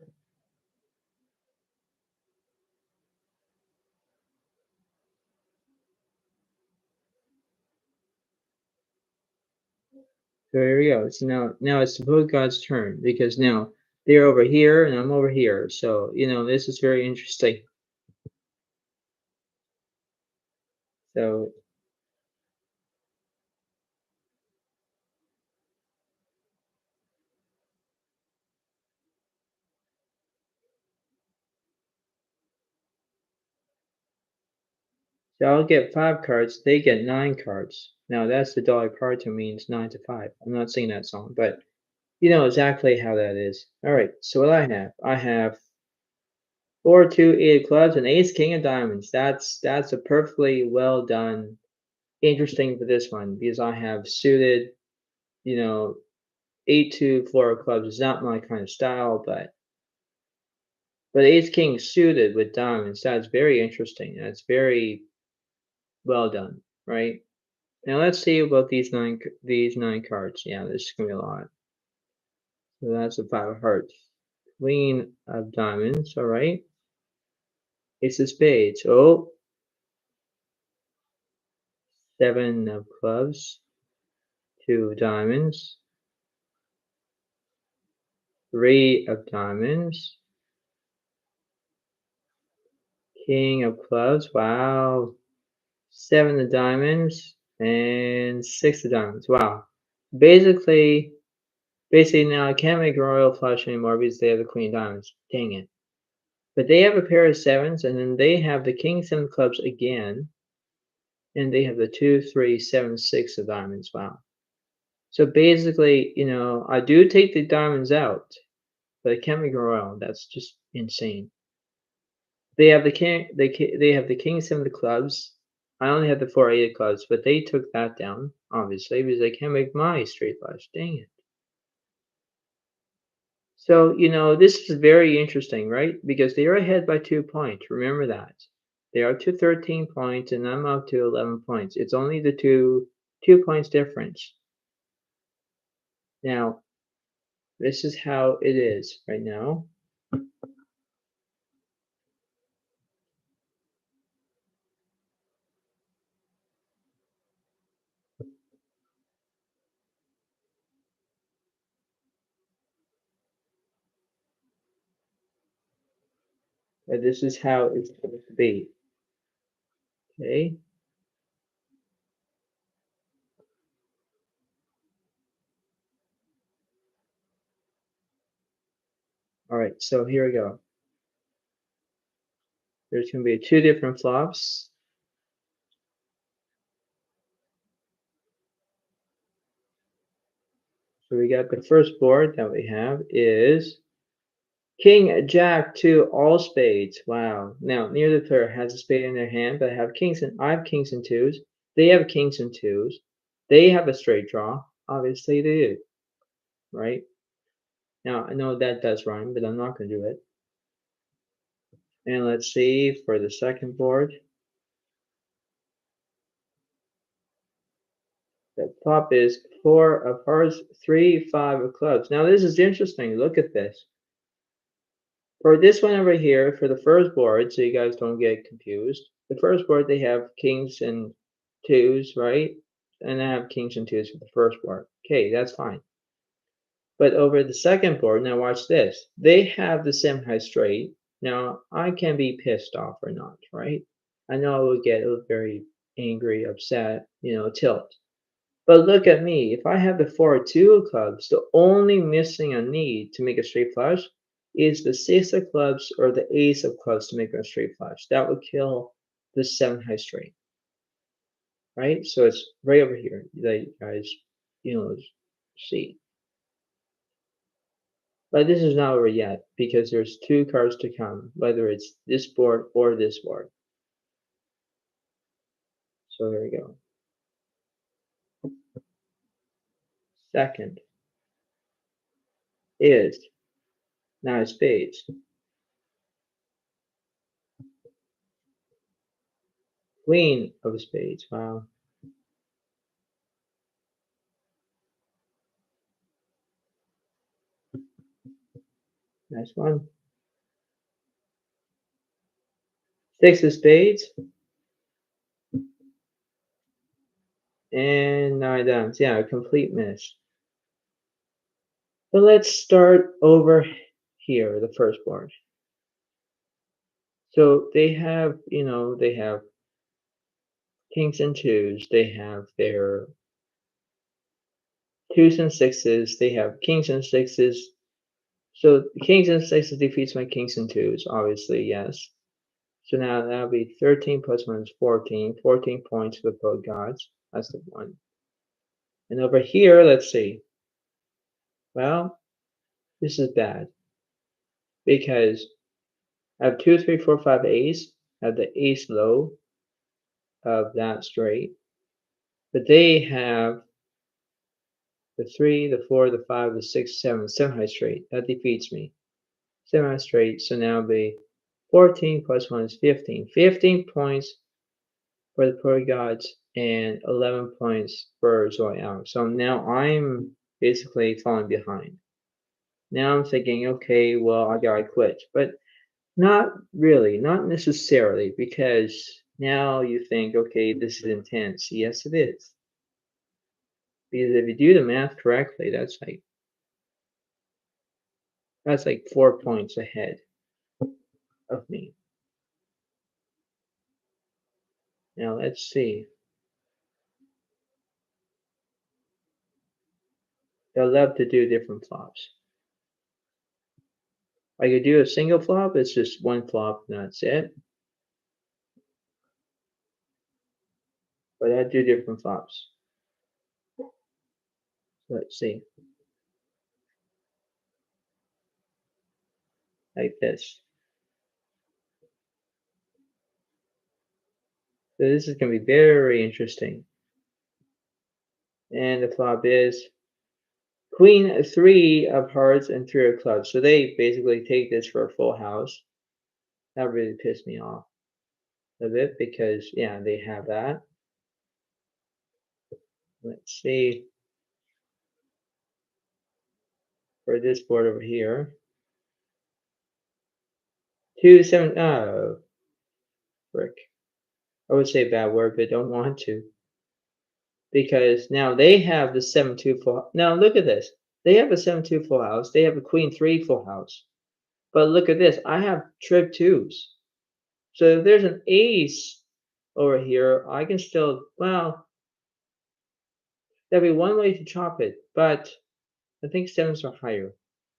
A: So here we go. So now it's the book God's turn because now they're over here and I'm over here. So this is very interesting. So So I'll get 5 cards, they get 9 cards. Now that's the dollar card means 9 to 5. I'm not singing that song, but you know exactly how that is. Alright, so what I have 4, 2, 8 of clubs, and ace, king of diamonds. That's a perfectly well done, interesting for this one because I have suited, you know, 8, 2, 4 of clubs is not my kind of style, but ace, king suited with diamonds. That's very interesting. That's very well done, right? Now let's see about these 9 cards. Yeah, this is gonna be a lot. So that's the 5 of hearts. Queen of diamonds, all right. Ace of spades. Oh, 7 of clubs. 2 diamonds. 3 of diamonds. King of clubs. Wow. 7 of diamonds and 6 of diamonds. Wow. Basically, now I can't make a royal flush anymore because they have the queen of diamonds. Dang it. But they have a pair of sevens, and then they have the king, 7 of clubs again, and they have the 2, 3, 7, 6 of diamonds. Wow. So basically, you know, I do take the diamonds out, but I can't make a royal. That's just insane. They have the king. They have the king, 7 of clubs. I only have the 4, 8 of clubs, but they took that down obviously because they can't make my straight flush. Dang it. So, you know, this is very interesting, right? Because they are ahead by 2 points. Remember that. They are to 13 points and I'm up to 11 points. It's only the 2 points difference. Now, this is how it is right now. This is how it's supposed to be. Okay. All right. So here we go. There's going to be 2 different flops. So we got the first board that we have is King, Jack, 2, all spades. Wow. Now, neither player has a spade in their hand, but I have kings and twos. They have kings and twos. They have a straight draw. Obviously, they do, right? Now, I know that does rhyme, but I'm not going to do it. And let's see for the second board. The top is 4 of hearts, 3, 5 of clubs. Now, this is interesting. Look at this. For this one over here, for the first board, so you guys don't get confused, the first board they have kings and twos, right? And I have kings and twos for the first board. Okay, that's fine. But over the second board, now watch this. They have the semi straight. Now, I can be pissed off or not, right? I know I will get very angry, upset, you know, tilt. But look at me. If I have the 4 2 of clubs, the only missing I need to make a straight flush is the 6 of clubs or the ace of clubs to make a straight flush. That would kill the 7 high straight, right? So it's right over here that you guys, you know, see. But this is not over yet because there's 2 cards to come, whether it's this board or this board. So there we go. Second is now spades. Queen of spades. Wow. Nice one. 6 of spades. And 9 diamonds. Yeah, a complete miss. But let's start over here, the first board. So they have, you know, they have kings and twos. They have their twos and sixes. They have kings and sixes. So kings and sixes defeats my kings and twos, obviously, yes. So now that'll be 13 plus 1 is 14. 14 points for the both gods. That's the one. And over here, let's see. Well, this is bad because I have 2, 3, 4, 5 ace. I have the ace low of that straight. But they have the 3, the 4, the 5, the 6, 7, 7 high straight. That defeats me. 7 high straight. So now it'll be 14 plus 1 is 15. 15 points for the poor gods and 11 points for Zodiac. So now I'm basically falling behind. Now I'm thinking, okay, well, I gotta quit. But not really, not necessarily, because now you think, okay, this is intense. Yes, it is. Because if you do the math correctly, that's like 4 points ahead of me. Now let's see. They'll love to do different flops. I could do a single flop, it's just one flop, and that's it. But I do different flops. Let's see. Like this. So this is going to be very interesting. And the flop is Queen 3 of hearts and 3 of clubs. So they basically take this for a full house. That really pissed me off a bit because, yeah, they have that. Let's see. For this board over here. 2, 7, oh, frick. I would say a bad word, but don't want to. Because now they have the 7-2 full. Now look at this. They have a 7-2 full house. They have a Queen 3 full house. But look at this. I have trip 2s. So if there's an ace over here, I can still, well, that'd be one way to chop it. But I think 7s are higher.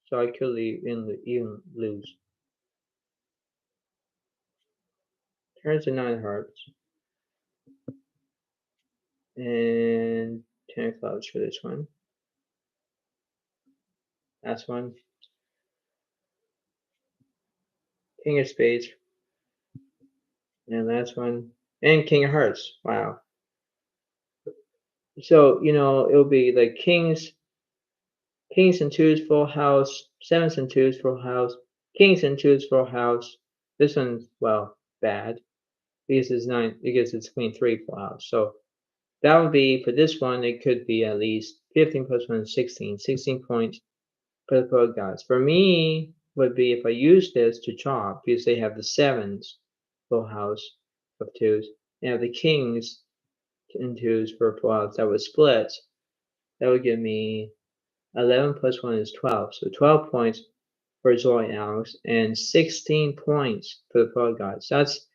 A: So I could even lose. Turns to 9 hearts. And 10 of clubs for this one. Last one. King of spades. And last one. And king of hearts. Wow. So, it'll be like kings and twos full house, sevens and twos full house, kings and twos full house. This one's, well, bad because it's queen 3 full house. So that would be, for this one, it could be at least 15 plus 1 is 16. 16 points for the poor guys. For me, would be if I use this to chop, because they have the 7s full house of twos, and have the kings and twos for full house that would split. That would give me 11 plus 1 is 12. So 12 points for Zodiac and 16 points for the Pro Gods. That's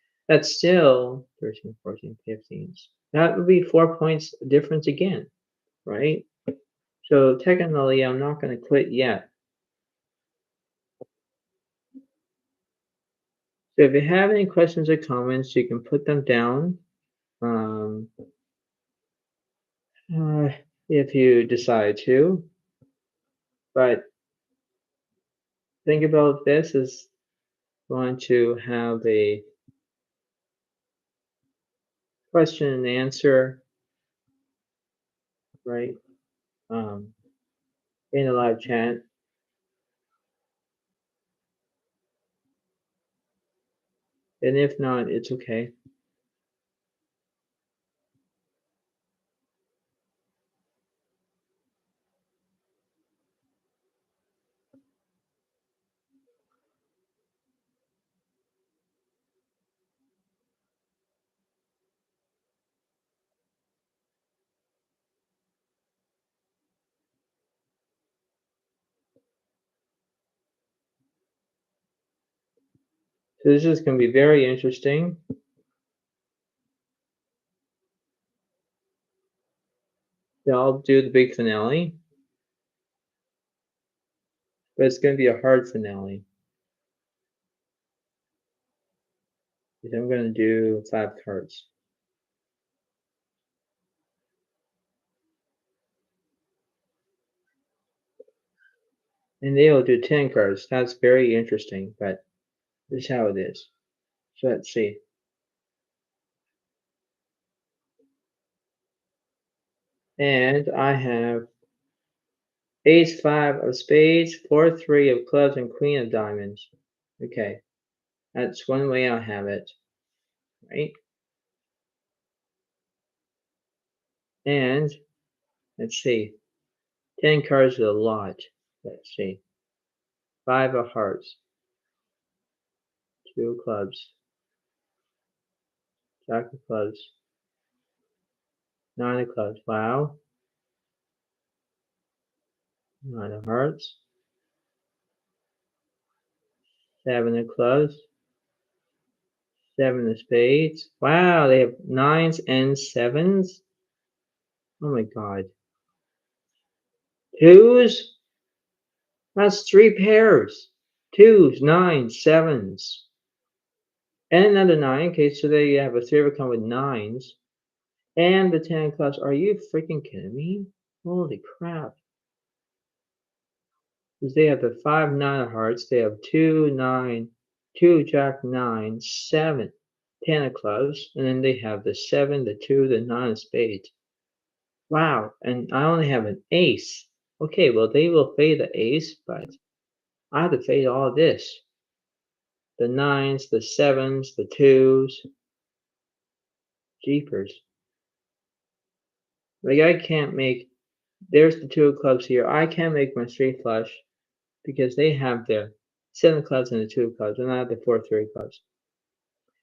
A: still 13, 14, 15. That would be 4 points difference again, right? So technically, I'm not going to quit yet. So if you have any questions or comments, you can put them down. If you decide to. But think about this as going to have a question and answer, right? In a live chat. And if not, it's okay. So this is going to be very interesting. I'll do the big finale. But it's going to be a hard finale. is I'm going to do 5 cards. And they will do 10 cards. That's very interesting, but this is how it is. So let's see. And I have Ace 5 of spades, 4 3 of clubs, and Queen of diamonds. Okay, that's one way I have it, right? And let's see, 10 cards is a lot. Let's see, 5 of hearts, 2 of clubs, Jack of clubs, 9 of clubs. Wow, 9 of hearts, 7 of clubs, 7 of spades. Wow, they have 9s and 7s. Oh my god. 2s? That's 3 pairs. 2s, 9s, 7s. And another 9. Okay, so there you have a 3 of a kind with 9s. And the 10 of clubs. Are you freaking kidding me? Holy crap. Because they have the 5, 9 of hearts. They have 2, 9, 2, Jack, 9, 7, 10 of clubs. And then they have the 7, the 2, the 9 of spades. Wow. And I only have an ace. Okay, well, they will fade the ace, but I have to fade all this. The 9s, the 7s, the 2s. Jeepers. Like, I can't make, there's the 2 of clubs here. I can't make my straight flush because they have the 7 of clubs and the 2 of clubs, and I have the 4 3 of clubs.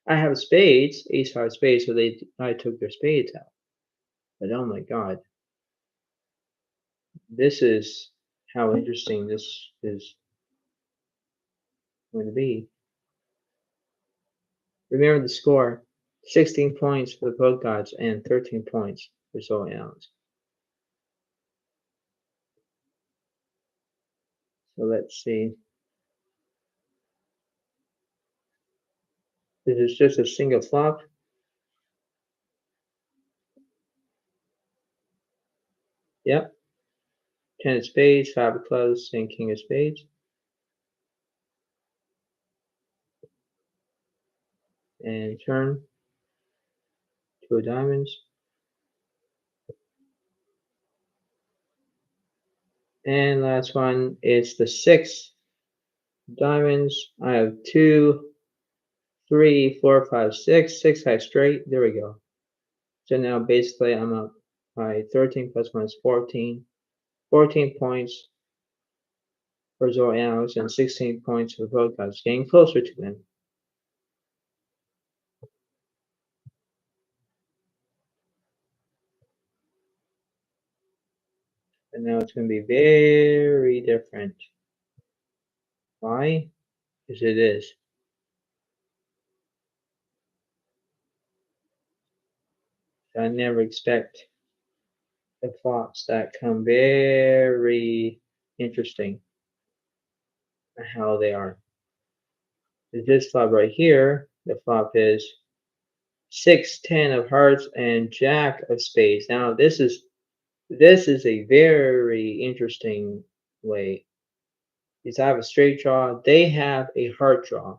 A: I have spades, ace 5 spades, so I took their spades out. But oh my god. This is how interesting this is going to be. Remember the score, 16 points for the both gods and 13 points for Zodiac. So let's see. This is just a single flop. Yep. 10 of spades, 5 of clubs, and king of spades. And turn, 2 of diamonds. And last one is the 6 diamonds. I have 2, 3, 4, 5, 6, 6 high straight. There we go. So now basically I'm up by 13 plus 1 is 14. 14 points for Zodiac and 16 points for both guys. Getting closer to them. And now it's going to be very different. Why? Because it is. I never expect the flops that come very interesting how they are. This flop right here, the flop is 6, 10 of hearts and jack of spades. Now this is a very interesting way. Because I have a straight draw, they have a heart draw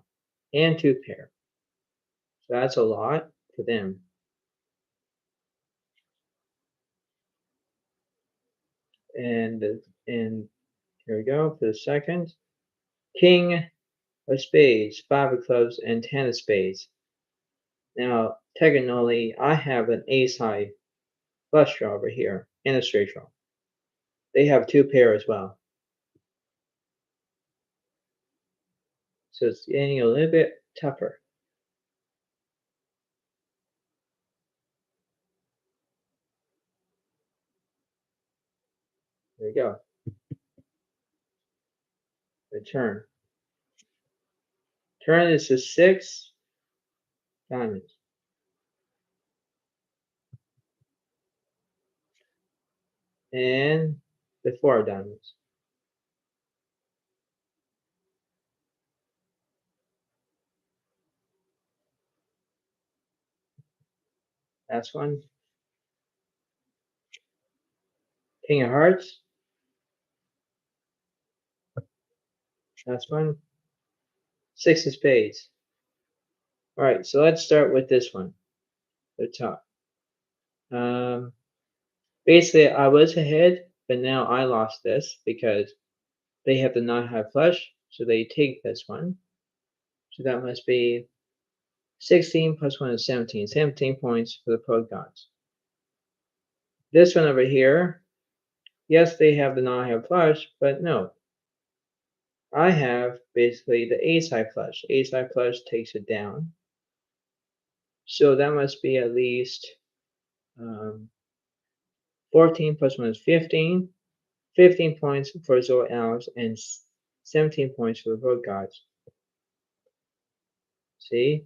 A: and 2 pair. So that's a lot for them. And here we go for the second. King of spades, 5 of clubs, and 10 of spades. Now, technically, I have an ace high flush draw over here and a straight draw. They have 2 pair as well. So it's getting a little bit tougher. There we go. The turn. Turn is the 6 diamonds. And the 4 diamonds. Last one. King of Hearts. Last one. Six of Spades. All right, so let's start with this one, the top. Basically, I was ahead, but now I lost this because they have the nine-high flush, so they take this one. So that must be 16 plus 1 is 17. 17 points for the pro gods. This one over here, yes, they have the nine-high flush, but no. I have basically the ace-high flush. Ace-high flush takes it down. So that must be at least 14 plus 1 is 15. 15 points for Zodiac and 17 points for the road gods. See?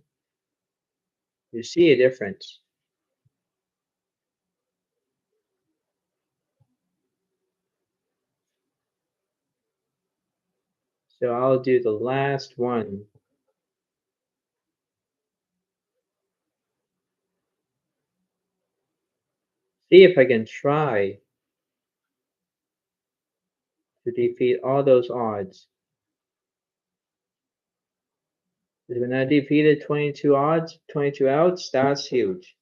A: You see a difference. So I'll do the last one. See if I can try to defeat all those odds. Because when I defeated 22 odds, 22 outs, that's huge.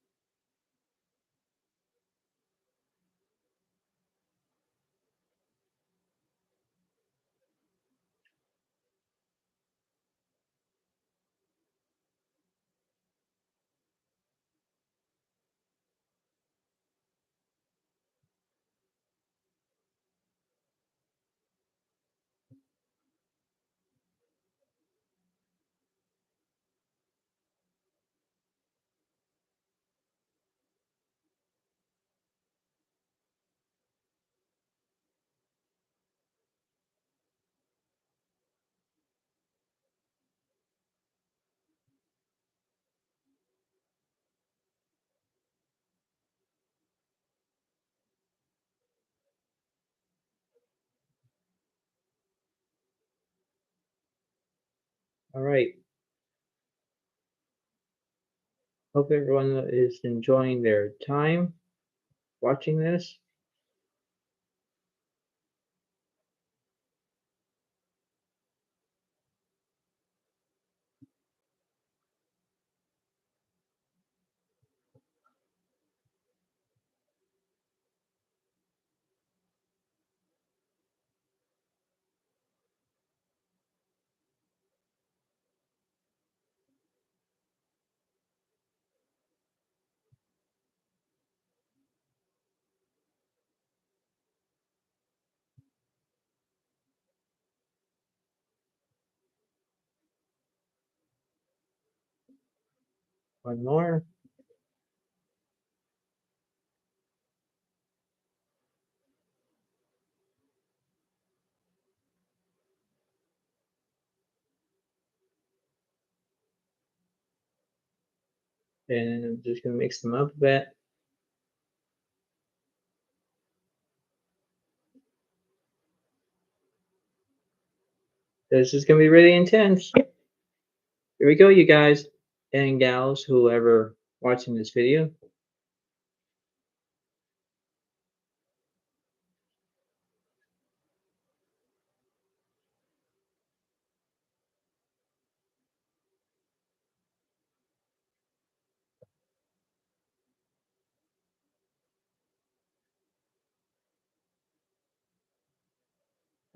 A: All right. Hope everyone is enjoying their time watching this. 1 more. And I'm just going to mix them up a bit. This is going to be really intense. Here we go, you guys and gals, whoever watching this video.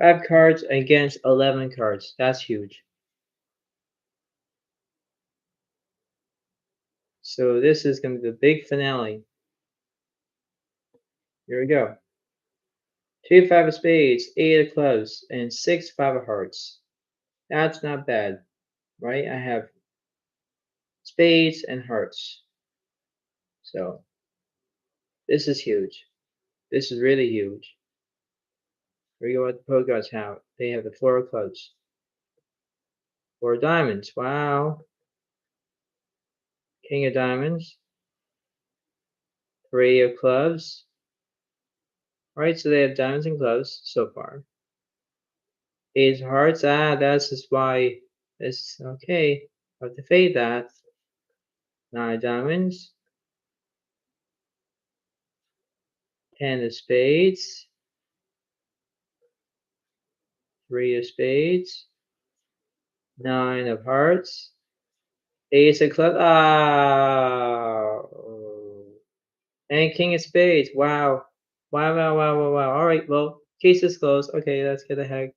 A: Five cards against 11 cards. That's huge. So this is going to be the big finale. Here we go. 2 5 of spades, 8 of clubs, and 6 5 of hearts. That's not bad, right? I have spades and hearts. So this is huge. This is really huge. Here we go what the pro gods have. They have the 4 of clubs. 4 of diamonds. Wow. King of diamonds. 3 of clubs. Alright, so they have diamonds and clubs so far. 8 of hearts. Ah, that's just why this okay. I have to fade that. 9 diamonds. 10 of spades, 3 of spades, 9 of hearts, ace of clubs. Ah, and king of spades. Wow. Wow, wow, wow, wow, wow. All right, well, case is closed. Okay, let's get the heck.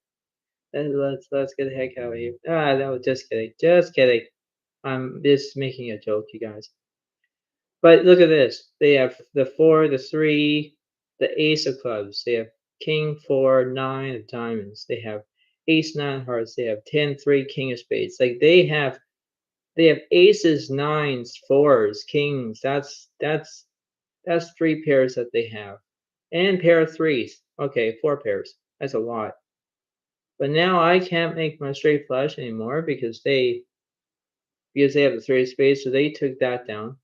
A: Let's get the heck out of here. Ah, no, just kidding. Just kidding. I'm just making a joke, you guys. But look at this. They have the 4, the 3, the ace of clubs. They have king 4, 9 of diamonds. They have ace 9 hearts. They have 10, 3, king of spades. Like they have aces, nines, fours, kings. That's 3 pairs that they have. And pair of threes. Okay, 4 pairs. That's a lot. But now I can't make my straight flush anymore because they have the 3 of spades, so they took that down.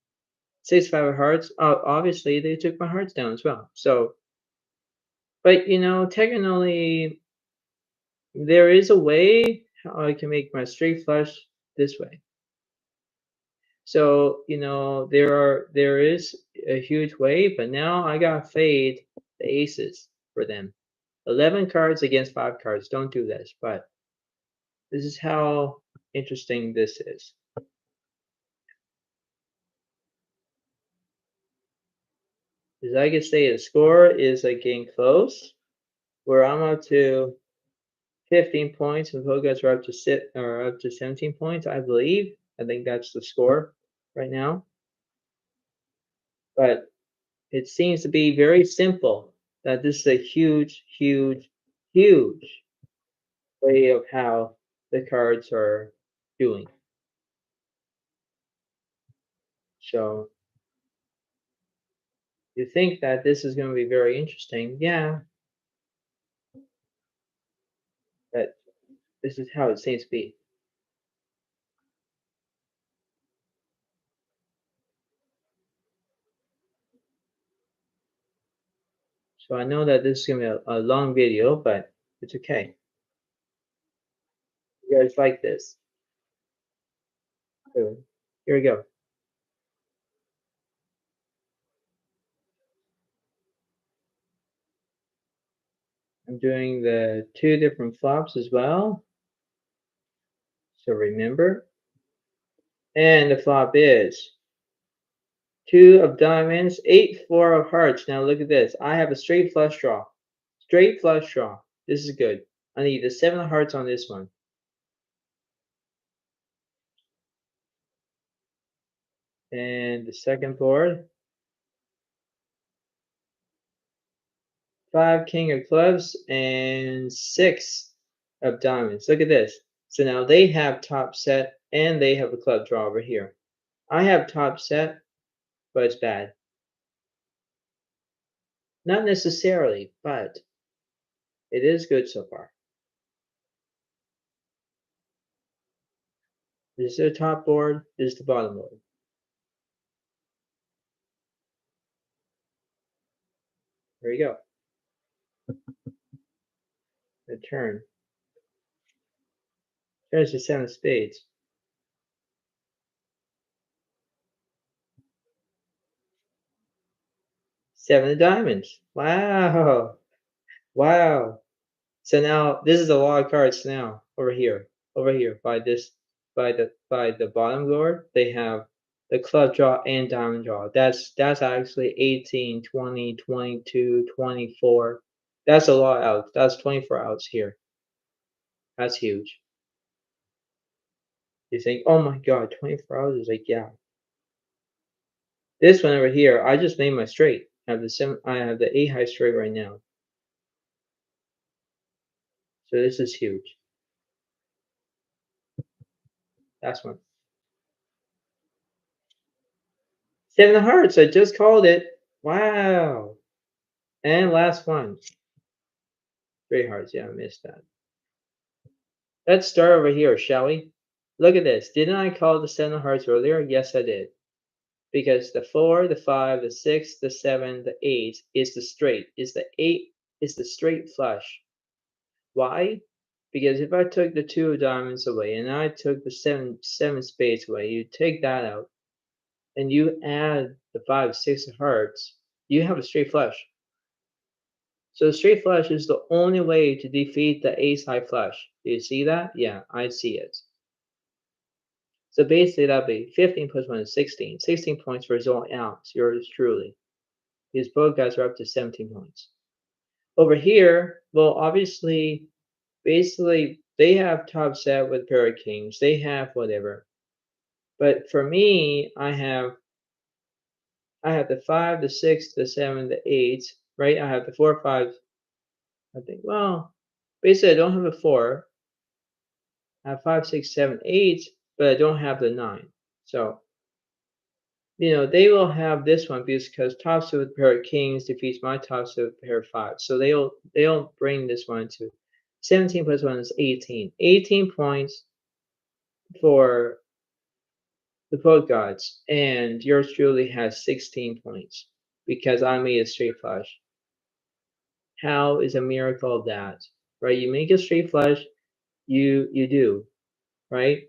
A: 6, 5 of hearts. Obviously they took my hearts down as well. So, but technically there is a way how I can make my straight flush this way. So, there is a huge way, but now I gotta fade the aces for them. 11 cards against 5 cards. Don't do this, but this is how interesting this is. As I can say, the score is getting close. Where I'm up to 15 points and Poguts are up to 17 points, I believe. I think that's the score right now. But it seems to be very simple that this is a huge, huge, huge way of how the cards are doing. So you think that this is going to be very interesting. Yeah, but this is how it seems to be. So I know that this is going to be a long video, but it's okay. You guys like this. So here we go. I'm doing the 2 different flops as well. So remember. And the flop is 2 of diamonds, 8, 4 of hearts. Now look at this. I have a straight flush draw. Straight flush draw. This is good. I need the 7 of hearts on this one. And the second board. 5 king of clubs and 6 of diamonds. Look at this. So now they have top set and they have a club draw over here. I have top set, but it's bad. Not necessarily, but it is good so far. This is the top board, this is the bottom board. There you go. The turn. There's the 7 of spades. 7 of diamonds. Wow. Wow. So now this is a lot of cards now over here. Over here by the bottom board, they have the club draw and diamond draw. That's actually 18, 20, 22, 24. That's a lot out. That's 24 outs here. That's huge. You think, oh my god, 24 hours is like, yeah. This one over here, I just made my straight. I have the 8 high straight right now. So this is huge. Last one. 7 of hearts, I just called it. Wow. And last one. 3 hearts, yeah, I missed that. Let's start over here, shall we? Look at this. Didn't I call the 7 of hearts earlier? Yes, I did. Because the 4, the 5, the 6, the 7, the 8 is the straight. Is the 8 is the straight flush. Why? Because if I took the 2 of diamonds away and I took the 7 spades away, you take that out and you add the 5, 6 of hearts, you have a straight flush. So the straight flush is the only way to defeat the ace high flush. Do you see that? Yeah, I see it. So basically that'd be 15 plus 1 is 16. 16 points for Zol Alex, yours truly. These both guys are up to 17 points. Over here, well, obviously, basically, they have top set with pair of kings. They have whatever. But for me, I have the 5, the 6, the 7, the 8, right? I have the 4, 5. I think, well, basically, I don't have a 4. I have 5, 6, 7, 8, but I don't have the 9. So, they will have this one because top suit with pair of kings defeats my top suit with pair of 5. So they'll bring this one to 17 plus 1 is 18. 18 points for the both gods, and yours truly has 16 points because I made a straight flush. How is a miracle of that? Right? You make a straight flush, you do, right?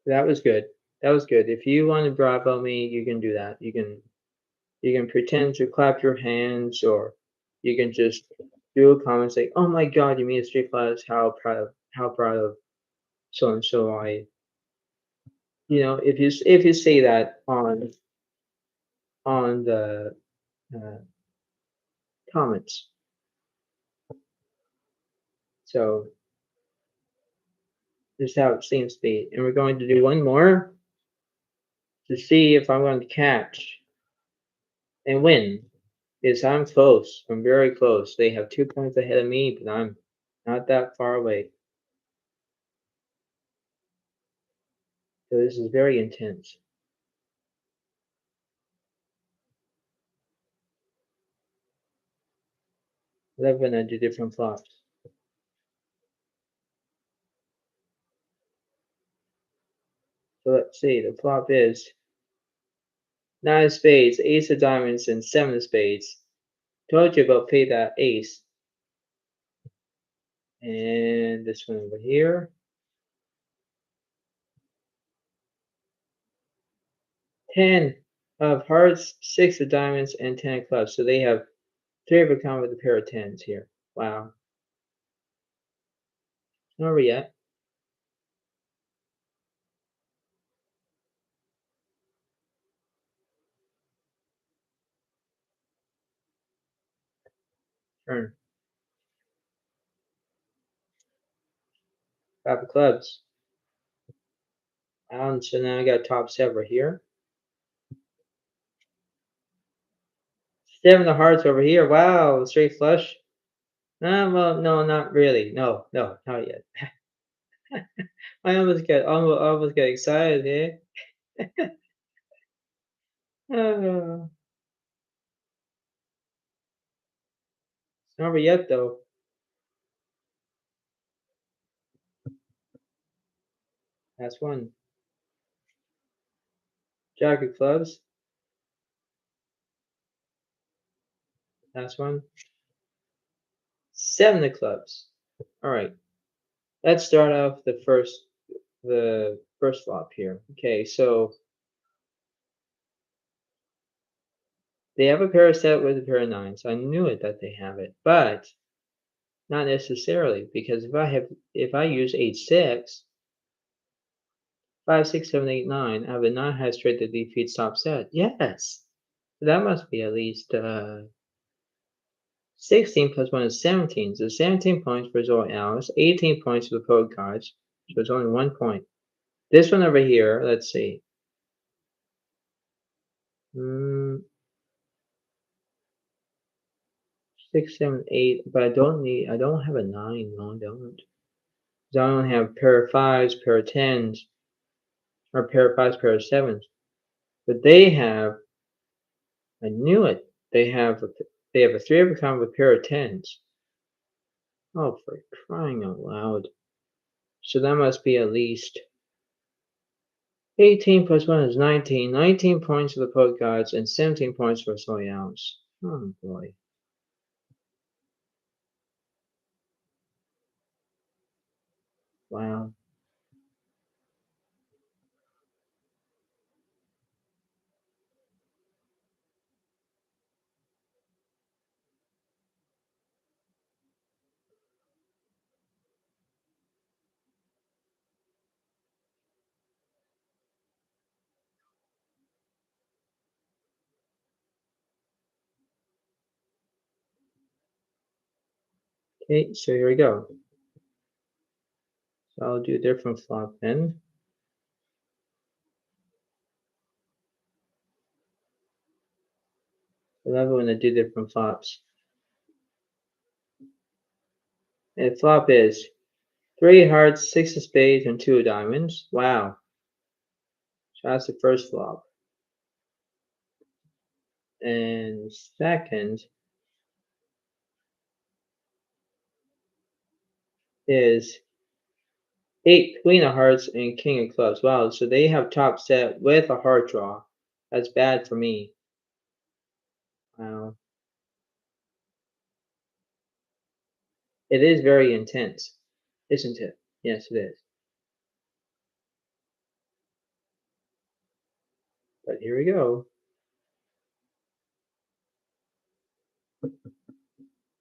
A: That was good. That was good. If you want to bravo me, you can do that. You can pretend to clap your hands, or you can just do a comment say, "Oh my God, you made a straight flush! How proud of so and so I." If you say that on the uh, comments. So this is how it seems to be. And we're going to do one more to see if I'm going to catch and win. Because I'm close. I'm very close. They have 2 points ahead of me, but I'm not that far away. So this is very intense. I love when I do different flops. So let's see. The flop is 9 of spades, ace of diamonds, and 7 of spades. Told you about pay that ace. And this one over here. 10 of hearts, 6 of diamonds, and 10 of clubs. So they have 3 of a kind with a pair of 10s here. Wow. Not over yet. Turn. 5 of clubs. So now I got top 7 over here. 7 of hearts over here. Wow, straight flush. Well, no, not really. No, not yet. I almost got excited here. Oh, it's not over yet though. That's one. Jack of clubs. That's one. 7 of clubs. All right. Let's start off the first flop here. Okay, so they have a pair of 7 with a pair of 9, so I knew it that they have it, but not necessarily, because if I use 8, 6, 5, 6, 7, 8, 9, I have a 9 high straight that defeats top set. Yes. So that must be at least 16 plus 1 is 17. So 17 points for Zoe Alice, 18 points for the code cards. So it's only 1 point. This one over here, let's see. 6, 7, 8, but I don't have a 9. No, I don't. Because I only have pair of 5s, pair of 10s, or pair of 5s, pair of 7s. But they have, I knew it, they have a 3 of a kind with a pair of 10s. Oh, for crying out loud. So that must be at least 18 plus 1 is 19. 19 points for the poke gods and 17 points for Soyals. Oh boy. Wow. Okay, so here we go. So I'll do a different flop then. I love it when I do different flops. And the flop is 3 hearts, 6 of spades, and 2 of diamonds. Wow. So that's the first flop. And second is 8 queen of hearts and king of clubs. Wow, so they have top set with a heart draw. That's bad for me. Wow. It is very intense, isn't it? Yes, it is. But here we go.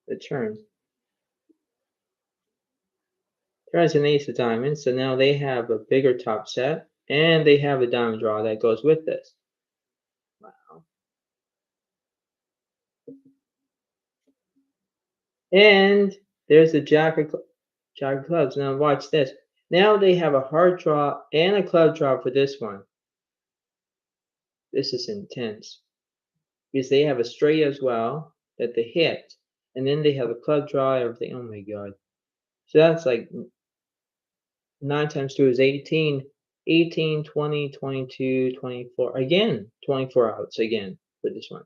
A: The turn. Turns an ace of diamonds, so now they have a bigger top set, and they have a diamond draw that goes with this. Wow. And there's the jack of clubs. Now watch this. Now they have a heart draw and a club draw for this one. This is intense. Because they have a straight as well that they hit, and then they have a club draw, everything. Oh my god. So that's like 9 times 2 is 18. 18, 20, 22, 24. Again, 24 outs again for this one.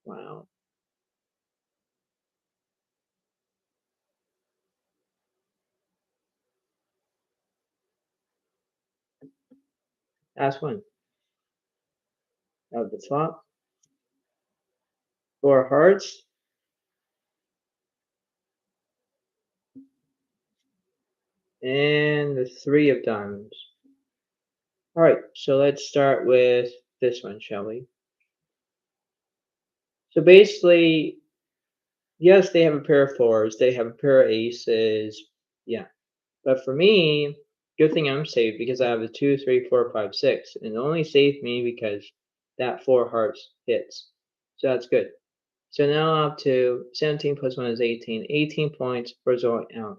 A: Wow. Last one. Of the flop. 4 hearts. And the 3 of diamonds. Alright, so let's start with this one, shall we? So basically, yes, they have a pair of fours, they have a pair of aces, yeah. But for me, good thing I'm safe because I have a 2, 3, 4, 5, 6. And it only saved me because that 4 hearts hits. So that's good. So now up to 17 plus 1 is 18. 18 points for Zodiac.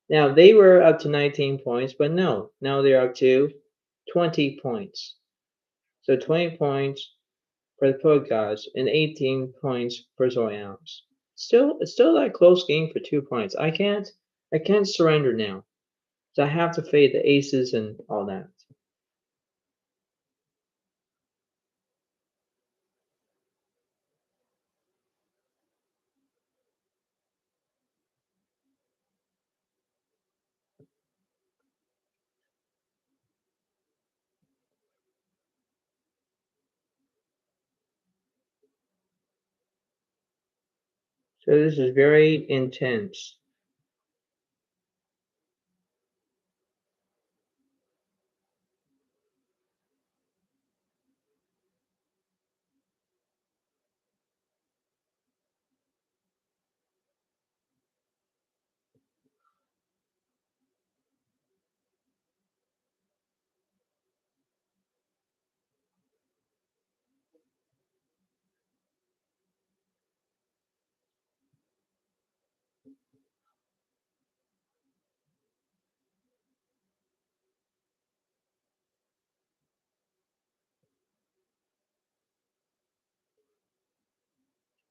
A: Now they were up to 19 points, but no. Now they're up to 20 points. So 20 points for the Poet Gods and 18 points for Zodiac. It's still that close game for 2 points. I can't surrender now. So I have to fade the aces and all that. So this is very intense.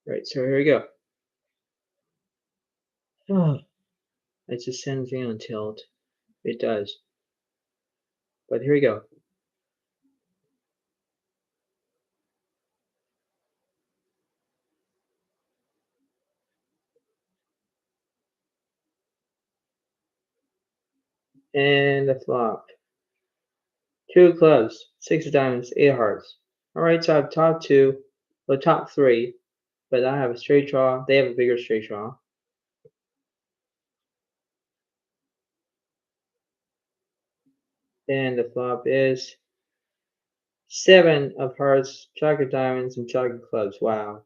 A: Right, so here we go. Oh, it just sends me on tilt. It does. But here we go. And the flop. 2 of clubs, 6 of diamonds, 8 of hearts. Alright, so I have top 2, well top 3, but I have a straight draw. They have a bigger straight draw. And the flop is 7 of hearts, jack of diamonds, and jack of clubs. Wow.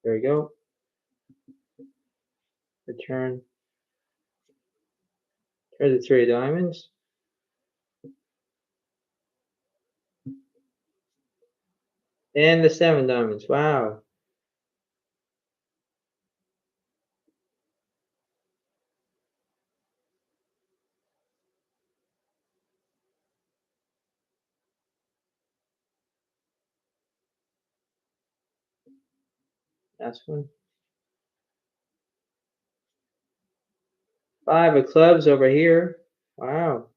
A: There we go. The turn. There's the 3 of diamonds. And the 7 diamonds. Wow. That's one. 5 of clubs over here. Wow.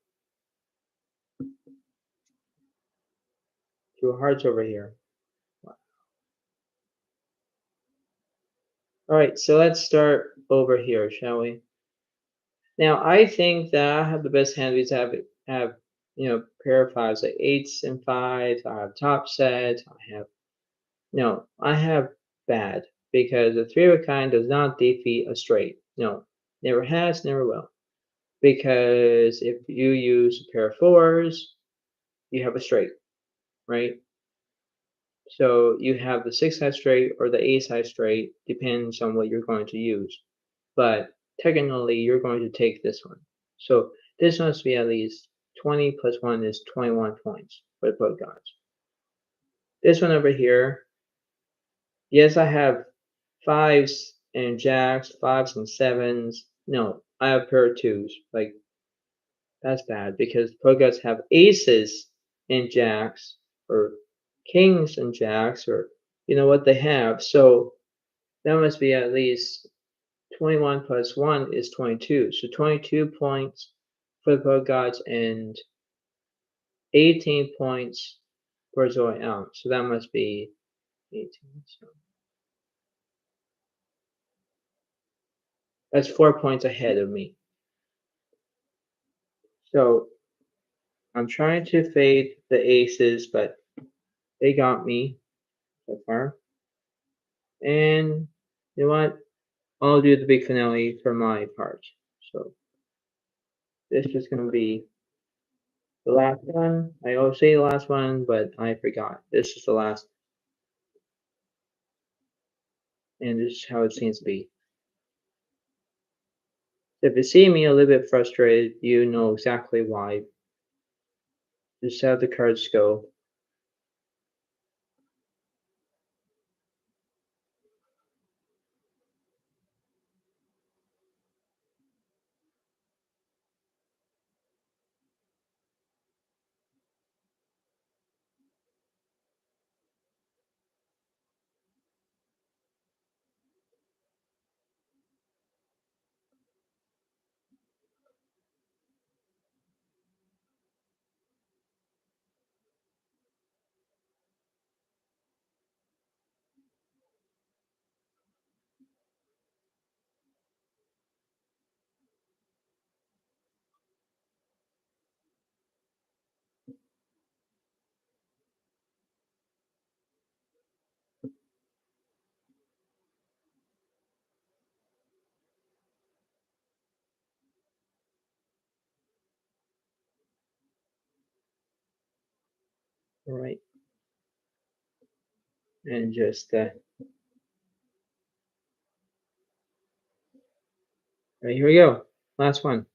A: 2 of hearts over here. Wow. All right, so let's start over here, shall we? Now, I think that I have the best hand because I have pair of fives, like 8s and 5s. I have top set. I have bad because the 3 of a kind does not defeat a straight. No, never has, never will. Because if you use a pair of 4s, you have a straight, right? So you have the 6 high straight or the ace high straight, depends on what you're going to use. But technically, you're going to take this one. So this must be at least 20 plus 1 is 21 points for the both guys. This one over here, yes, I have 5s and jacks, 5s and 7s. No, I have a pair of 2s. Like, that's bad because pro guys have aces and jacks or kings and jacks or what they have. So that must be at least 21 plus 1 is 22. So 22 points for the pro gods and 18 points for Zodiac. So that must be 18. So that's 4 points ahead of me. So I'm trying to fade the aces, but they got me so far. And you know what? I'll do the big finale for my part. So this is going to be the last one. I always say the last one, but I forgot. This is the last. And this is how it seems to be. If you see me a little bit frustrated, you know exactly why. Just how the cards go. All right. And just, right, here we go. Last one.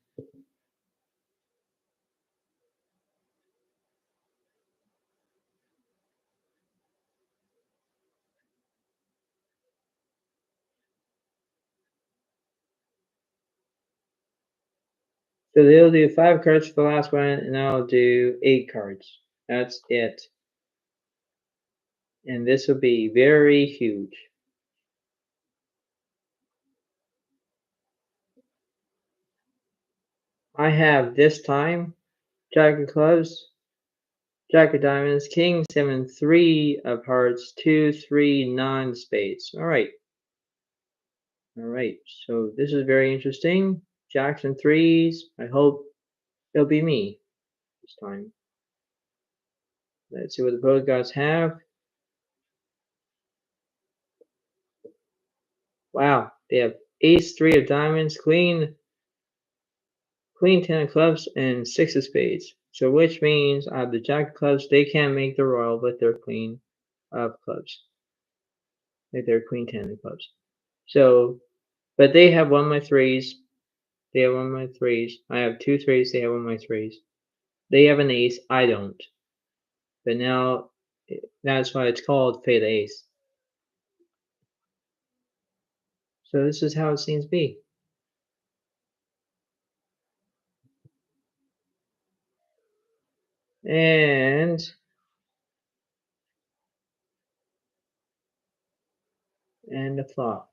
A: So they'll do 5 cards for the last one, and I'll do 8 cards. That's it. And this will be very huge. I have this time Jack of clubs, Jack of diamonds, king, 7, 3 of hearts, 2, 3, 9 spades. All right. All right. So this is very interesting. Jacks and threes. I hope it'll be me this time. Let's see what the both guys have. Wow. They have ace, 3 of diamonds, queen, 10 of clubs, and 6 of spades. So which means I have the jack of clubs. They can't make the royal with their queen of clubs. With their queen 10 of clubs. So, but they have one of my threes. They have one of my threes. I have two threes. They have one of my threes. They have an ace. I don't. But now, that's why it's called fade ace. So this is how it seems to be. And the flop.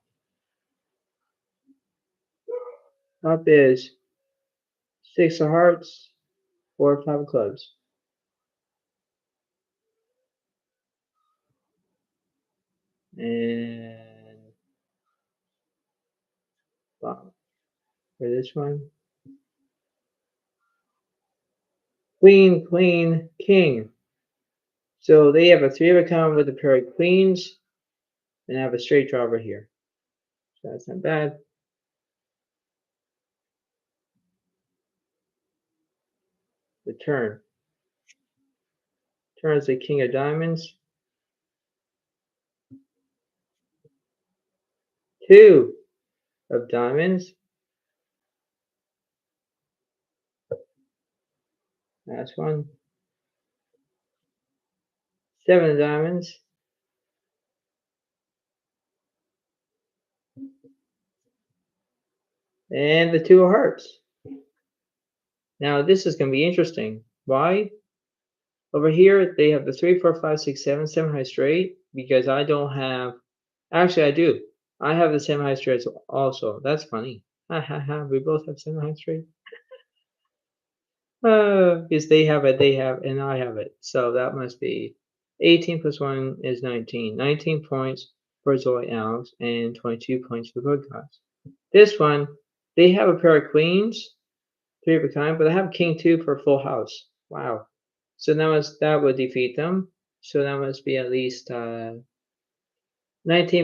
A: Flop is 6 of hearts or 5 of clubs. And flop for this one. Queen, queen, king. So they have a 3 of a kind with a pair of queens, and I have a straight draw over here. So that's not bad. The turn. Turn is the king of diamonds. 2 of diamonds. Last one. 7 of diamonds. And the 2 of hearts. Now this is going to be interesting. Why? Over here, they have the 3, 4, 5, 6, 7, 7 high straight, because I don't have, actually I do. I have the 7 high straights also. That's funny. Ha ha ha, we both have 7 high straight. Because they have it, and I have it. So that must be 18 plus 1 is 19. 19 points for Zoe Alex and 22 points for Podcast. This one, they have a pair of queens, 3 of a kind, but I have king 2 for full house. Wow. So that would defeat them. So that must be at least 19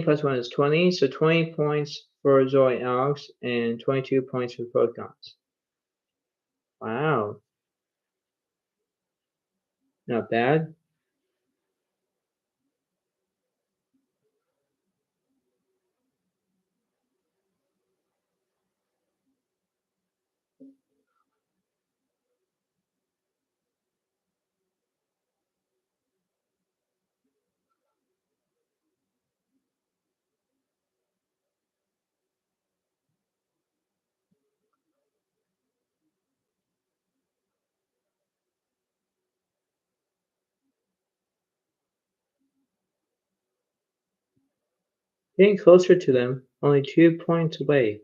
A: plus 1 is 20. So 20 points for Zoe Alex and 22 points for Podcast. Wow. Not bad. Getting closer to them, only 2 points away.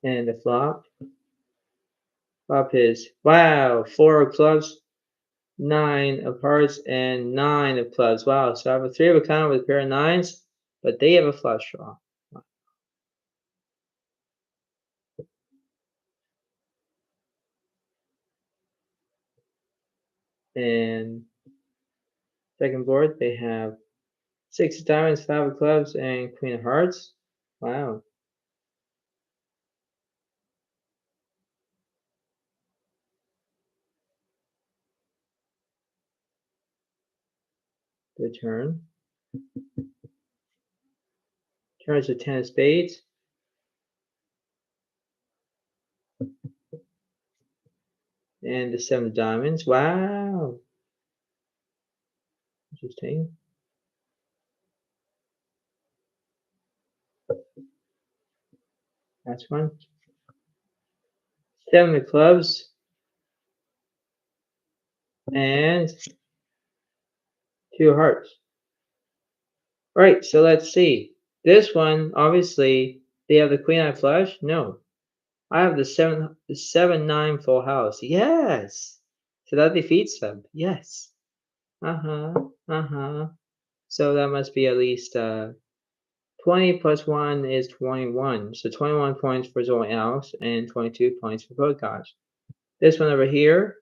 A: And the flop. Flop is, wow, 4 of clubs, 9 of hearts, and 9 of clubs. Wow, so I have a 3 of a kind with a pair of 9s, but they have a flush draw. And second board, they have 6 of diamonds, 5 of clubs, and queen of hearts. Wow. The turn. Turns to 10 of spades. And the 7 of diamonds. Wow. Interesting. That's one. 7 of clubs. And 2 of hearts. All right, so let's see. This one, obviously, they have the queen eye flush. No, I have the 7-9 full house. Yes. So that defeats them. Yes. Uh-huh. Uh-huh. So that must be at least 20 plus 1 is 21. So 21 points for Zoe Alex and 22 points for both guys. This one over here,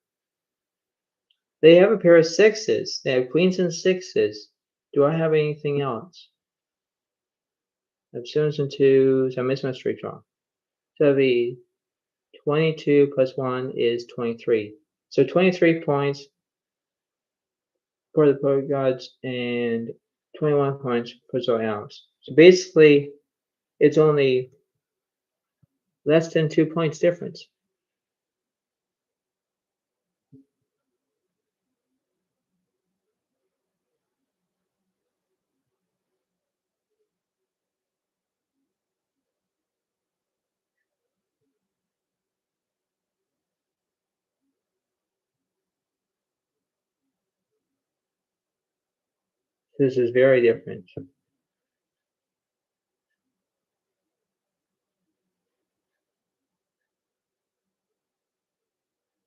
A: they have a pair of sixes. They have queens and sixes. Do I have anything else? I have sevens and twos. I missed my straight draw. So the 22 plus 1 is 23. So 23 points for the both gods and 21 points for Zoe Alex. So basically, it's only less than 2 points difference. This is very different.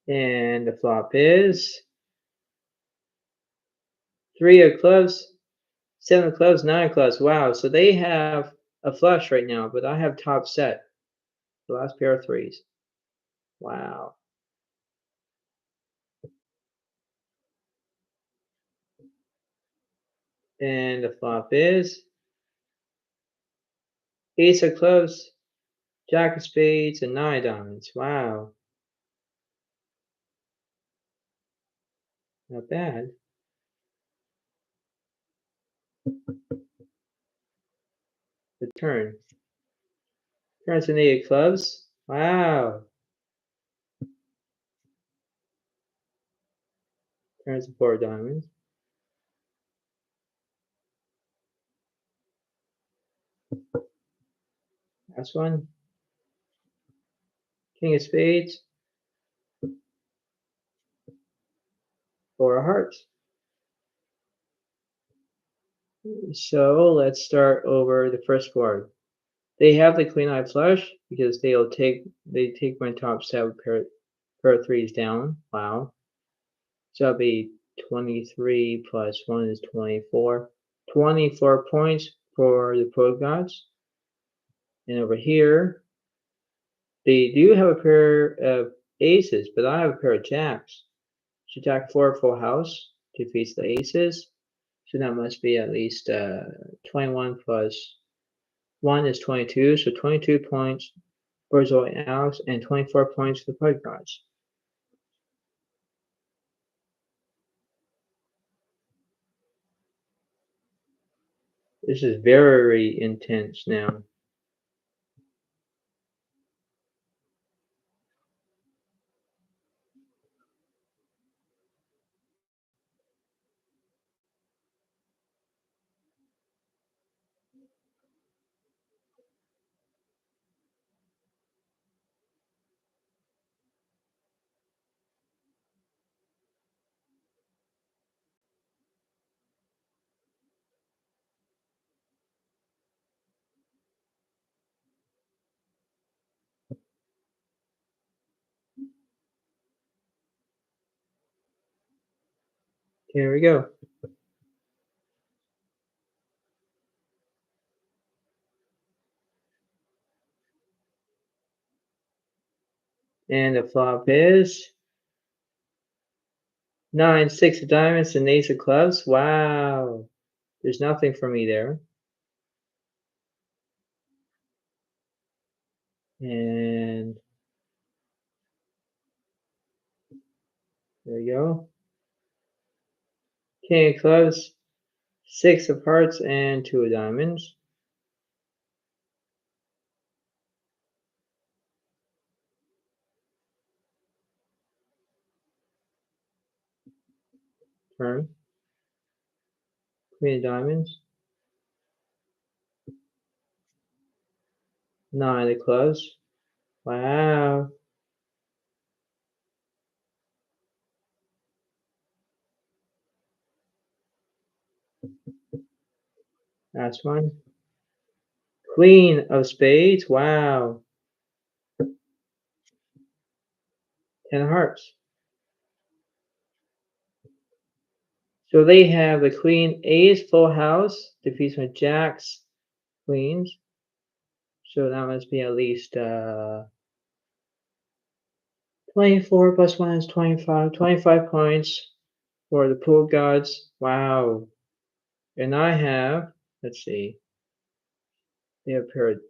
A: And the flop is 3 of clubs, 7 of clubs, 9 of clubs. Wow, so they have a flush right now, but I have top set. The last pair of threes. Wow. And the flop is ace of clubs, jack of spades, and 9 of diamonds. Wow. Not bad. The turn. Turns an 8 of clubs. Wow. Turns a 4 of diamonds. Last one. King of spades. 4 of hearts. So let's start over the first board. They have the queen eye flush because they take my top set with pair of threes down. Wow. So that'll be 23 plus 1 is 24. 24 points for the pro gods. And over here, they do have a pair of aces, but I have a pair of jacks. So jack 4 full house defeats the aces. So that must be at least 21 plus 1 is 22. So 22 points for Zoe Alex and 24 points for the pro gods. This is very intense now. Here we go. And the flop is 9, 6 of diamonds, and ace of clubs. Wow. There's nothing for me there. And there you go. King of clubs, 6 of hearts, and 2 of diamonds. Turn. Queen of diamonds. 9 of clubs. Wow. Last one. Queen of spades. Wow. 10 of hearts. So they have the queen ace full house, defeats my jacks, queens. So that must be at least 24 plus 1 is 25. 25 points for the pool gods. Wow. And I have, let's see, they have paired.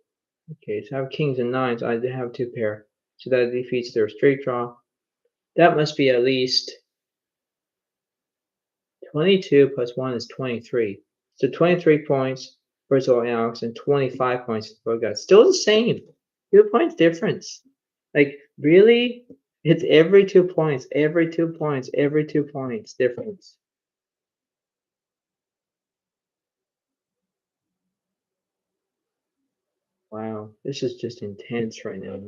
A: Okay, so I have kings and nines. I have 2 pair. So that defeats their straight draw. That must be at least 22 plus 1 is 23. So 23 points for Zodiac and 25 points for God. Still the same. 2 points difference. Like, really? It's every 2 points, every 2 points, every 2 points difference. Wow, this is just intense right now.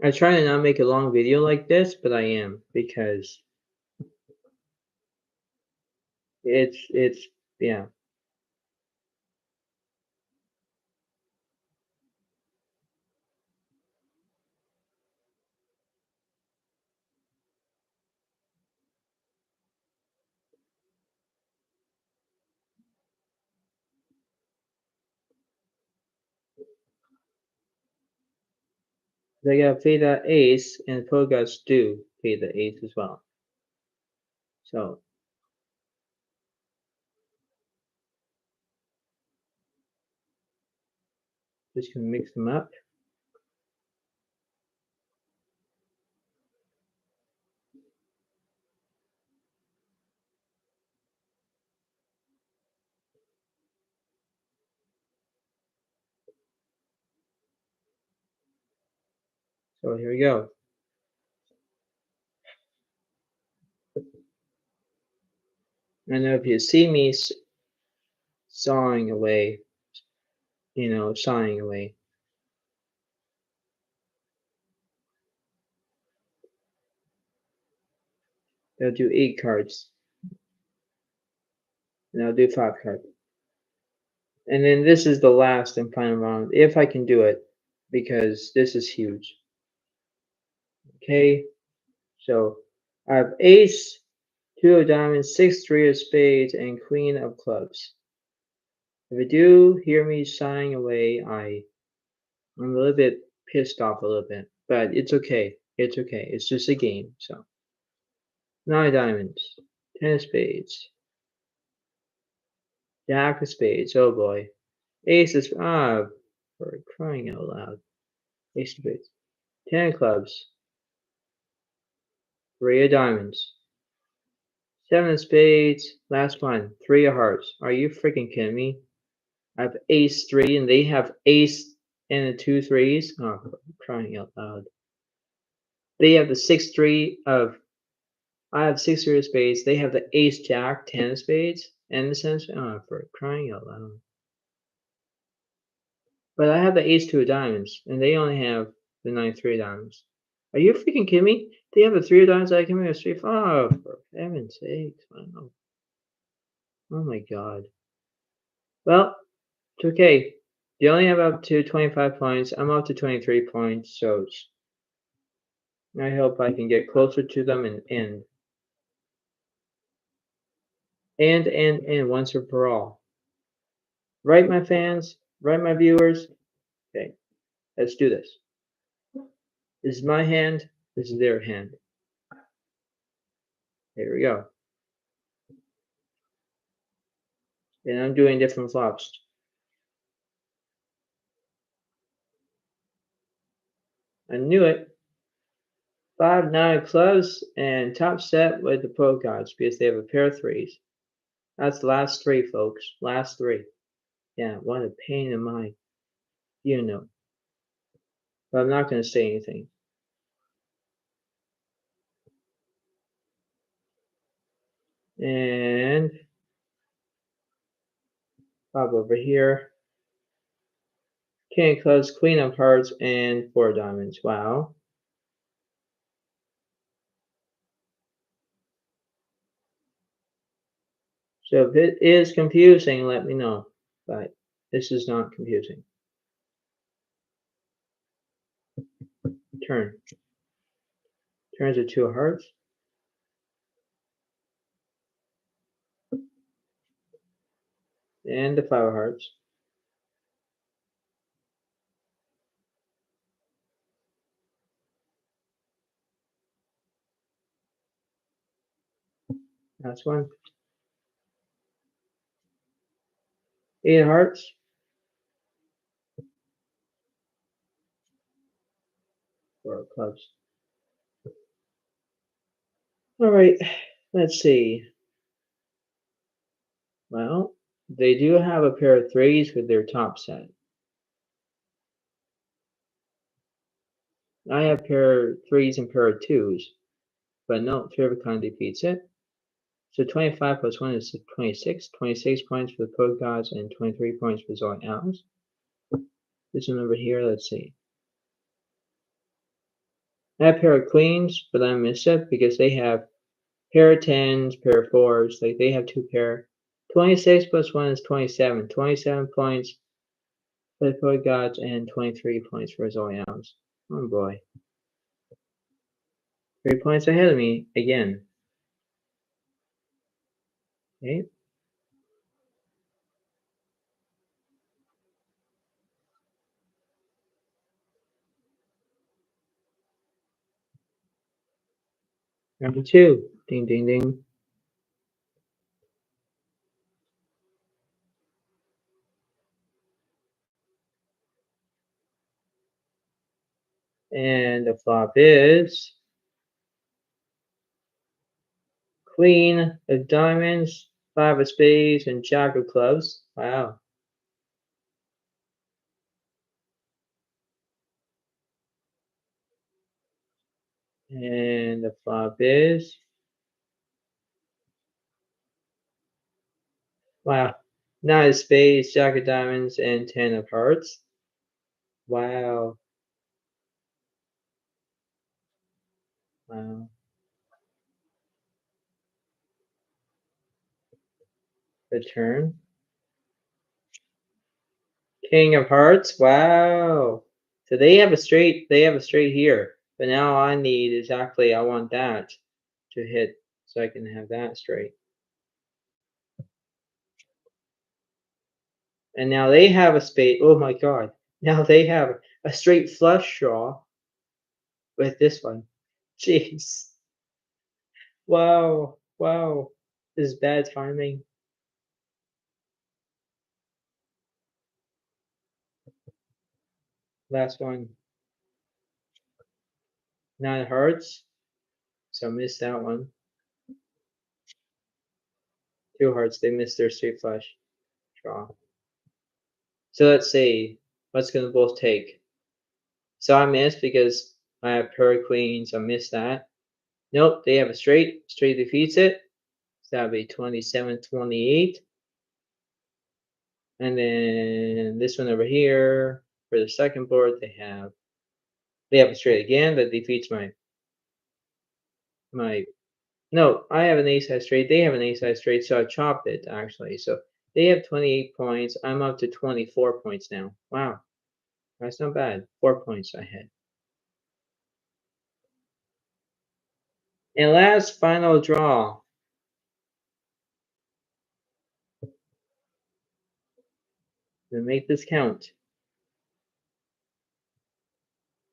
A: I try to not make a long video like this, but I am because it's yeah. They got Theta Ace and Pogots do Theta Ace as well. So just gonna mix them up. So here we go. I know if you see me sawing away, sawing away. They'll do 8 cards, and I'll do 5 cards. And then this is the last and final round, if I can do it, because this is huge. Okay, so I have Ace, 2 of diamonds, 6, 3 of spades, and Queen of clubs. If you do hear me sighing away, I'm a little bit pissed off a little bit, but it's okay. It's okay. It's just a game. So 9 of diamonds, 10 of spades, Jack of spades. Oh boy, Ace of for crying out loud. Ace of spades, 10 of clubs, 3 of diamonds, 7 of spades. Last one, 3 of hearts. Are you freaking kidding me? I have Ace 3, and they have Ace and the 2 threes. Oh, for crying out loud. They have the 6-3 of. I have 6-3 of spades. They have the Ace Jack 10 of spades. And the sense, oh, for crying out loud. But I have the Ace 2 of diamonds, and they only have the 9-3 of diamonds. Are you freaking kidding me? They have a 3 of diamonds. I can make a straight. Oh, for heaven's sakes! Wow. Oh my god. Well, it's okay. They only have up to 25 points. I'm up to 23 points, so I hope I can get closer to them and end once and for all. Right, my fans? Right, my viewers? Okay, let's do this. This is my hand. This is their hand. Here we go. And I'm doing different flops. I knew it. 5, 9 clubs and top set with the pro cards because they have a pair of threes. That's the last 3, folks. Last 3. Yeah, what a pain in my, you know. But I'm not going to say anything. And pop over here. King of clubs, queen of hearts, and 4 diamonds. Wow. So if it is confusing, let me know. But this is not confusing. Turn. Turns to 2 hearts. And the 5 of hearts. That's one. 8 of hearts. 4 of clubs. Alright, let's see. Well, they do have a pair of threes with their top set. I have pair of threes and pair of twos, but no, three of a kind defeats it. So 25 plus 1 is 26. 26 points for the code gods and 23 points for Zodiac owls. This one over here, let's see. I have pair of queens, but I miss it because they have pair of tens, pair of fours, like they have 2 pair. 26 plus 1 is 27. 27 points for the code gods and 23 points for Zodiac owls. Oh boy. 3 points ahead of me again. Okay. Number 2. Ding, ding, ding. And the flop is Queen of diamonds, 5 of spades, and Jack of clubs. Wow. And the flop is, wow, 9 of spades, Jack of diamonds, and 10 of hearts. Wow. Wow. The turn. King of hearts. Wow. So they have a straight here. But now I need exactly, I want that to hit so I can have that straight. And now they have a spade. Oh my god. Now they have a straight flush draw with this one. Jeez. Wow. Wow. This is bad timing. Last one. 9 of hearts. So I missed that one. 2 hearts. They missed their straight flush draw. So let's see. What's going to both take? So I missed because I have pair of queens. I missed that. Nope. They have a straight. Straight defeats it. So that would be 27, 28. And then this one over here for the second board, they have a straight again that defeats my no, I have an ace high straight, they have an ace high straight, so I chopped it actually. So they have 28 points. I'm up to 24 points now. Wow. That's not bad. 4 points ahead. And last final draw. To make this count.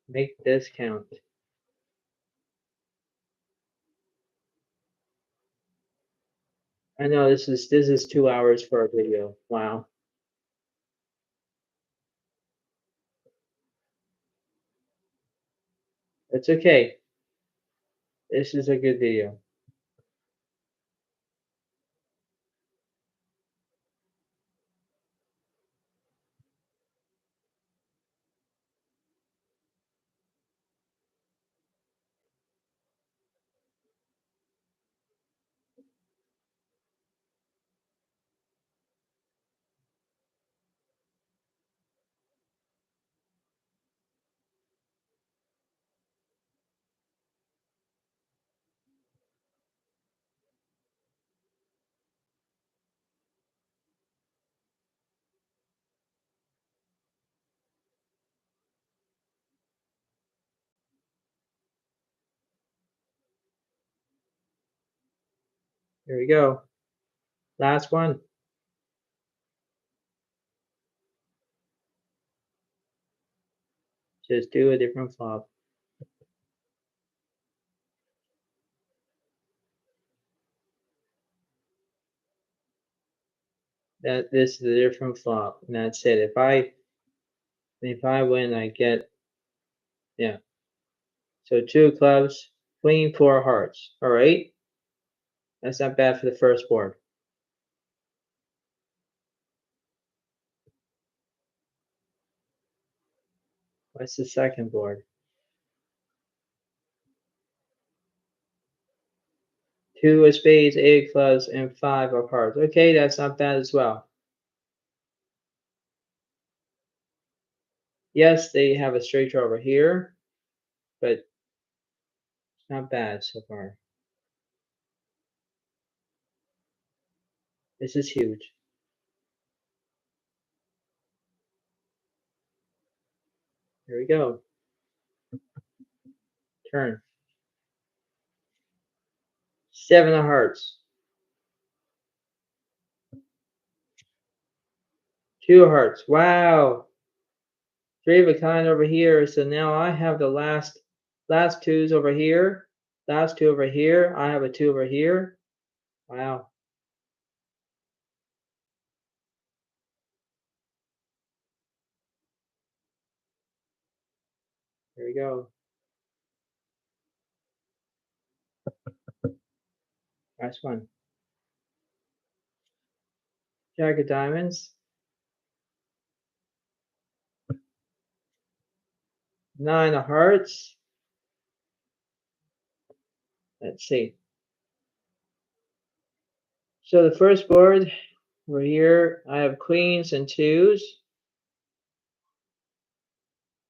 A: Make this count. I know this is 2 hours for a video. Wow. It's okay. This is a good video. Here we go. Last one. Just do a different flop. This is a different flop, and that's it. If I win, I get, yeah. So 2 clubs, queen, 4 hearts. All right, that's not bad for the first board. What's the second board? 2 of spades, 8 of clubs, and 5 of hearts. Okay, that's not bad as well. Yes, they have a straight draw over here, but it's not bad so far. This is huge. Here we go. Turn. 7 of hearts. 2 of hearts. Wow. 3 of a kind over here. So now I have the last 2s over here. Last 2 over here. I have a 2 over here. Wow. Here we go. Last one. Jack of diamonds. 9 of hearts. Let's see. So the first board over here, I have queens and 2s.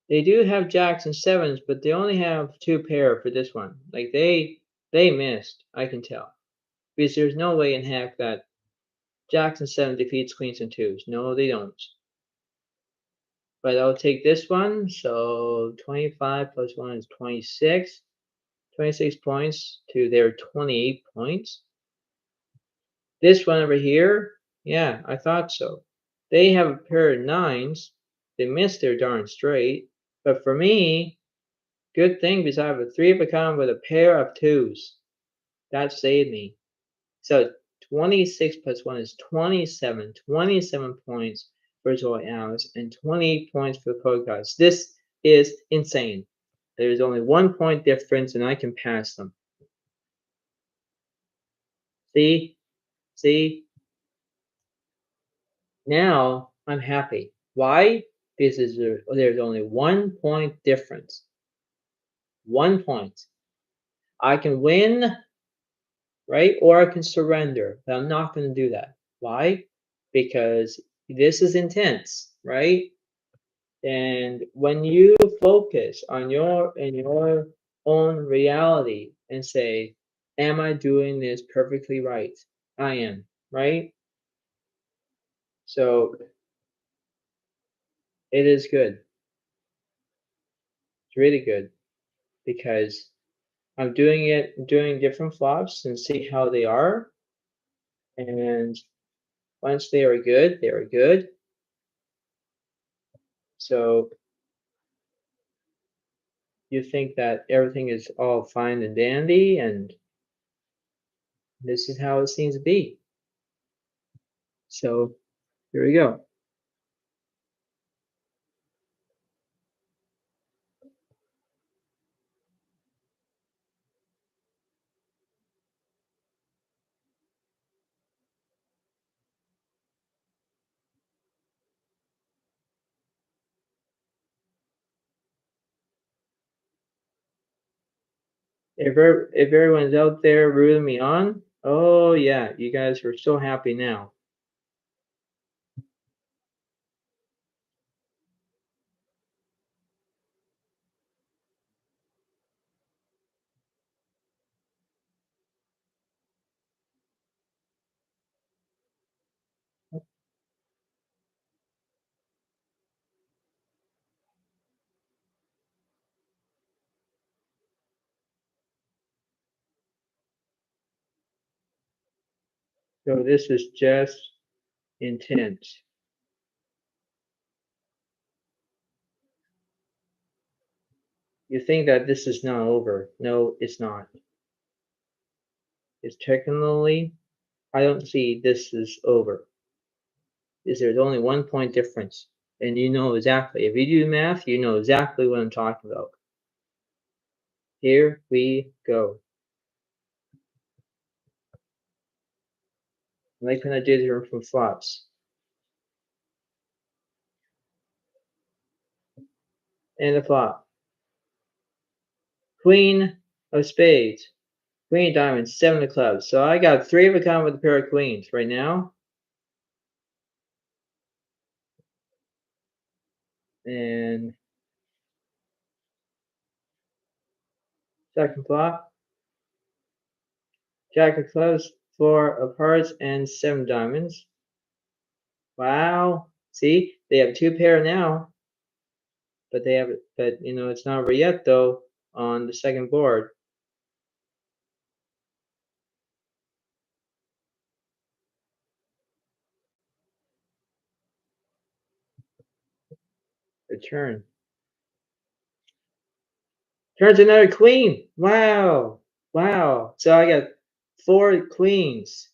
A: They do have jacks and 7s, but they only have 2 pair for this one. Like they missed, I can tell. Because there's no way in heck that jacks and 7 defeats queens and 2s. No, they don't. But I'll take this one. So 25 plus 1 is 26. 26 points to their 28 points. This one over here, yeah, I thought so. They have a pair of 9s. They missed their darn straight. But for me, good thing because I have a 3 of a kind with a pair of 2s. That saved me. So 26 plus 1 is 27. 27 points for Joy Alice and 28 points for the Code Guys. This is insane. There's only 1 point difference and I can pass them. See? See? Now I'm happy. Why? Because there's only 1 point difference. 1 point. I can win, right? Or I can surrender. But I'm not going to do that. Why? Because this is intense, right? And when you focus on your own reality and say, am I doing this perfectly right? I am, right? So it is good. It's really good because I'm doing different flops and see how they are. And once they are good, they are good. So you think that everything is all fine and dandy, and this is how it seems to be. So here we go. If everyone's out there rooting me on, oh yeah, you guys are so happy now. So this is just intense. You think that this is not over. No, it's not. It's technically, I don't see this is over. There's only 1 point difference. And you know exactly. If you do math, you know exactly what I'm talking about. Here we go. Like when I did here from flops. And the flop. Queen of spades. Queen of diamonds, 7 of clubs. So I got 3 of a kind with a pair of queens right now. And second flop. Jack of clubs, 4 of hearts, and 7 diamonds. Wow. See, they have 2 pair now. But they have it, but you know, it's not over yet though on the second board. The turn. Turns another queen. Wow. Wow. So I got 4 queens.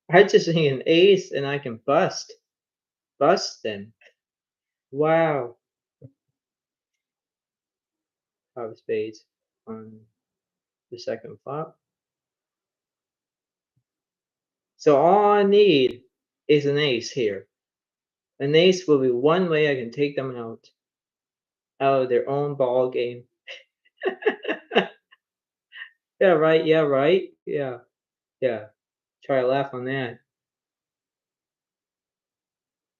A: I just need an ace and I can bust. Bust them. Wow. Five of spades on the second flop. So all I need is an ace here. An ace will be one way I can take them out of their own ball game. Yeah, right. Yeah, right. Yeah. Yeah. Try to laugh on that.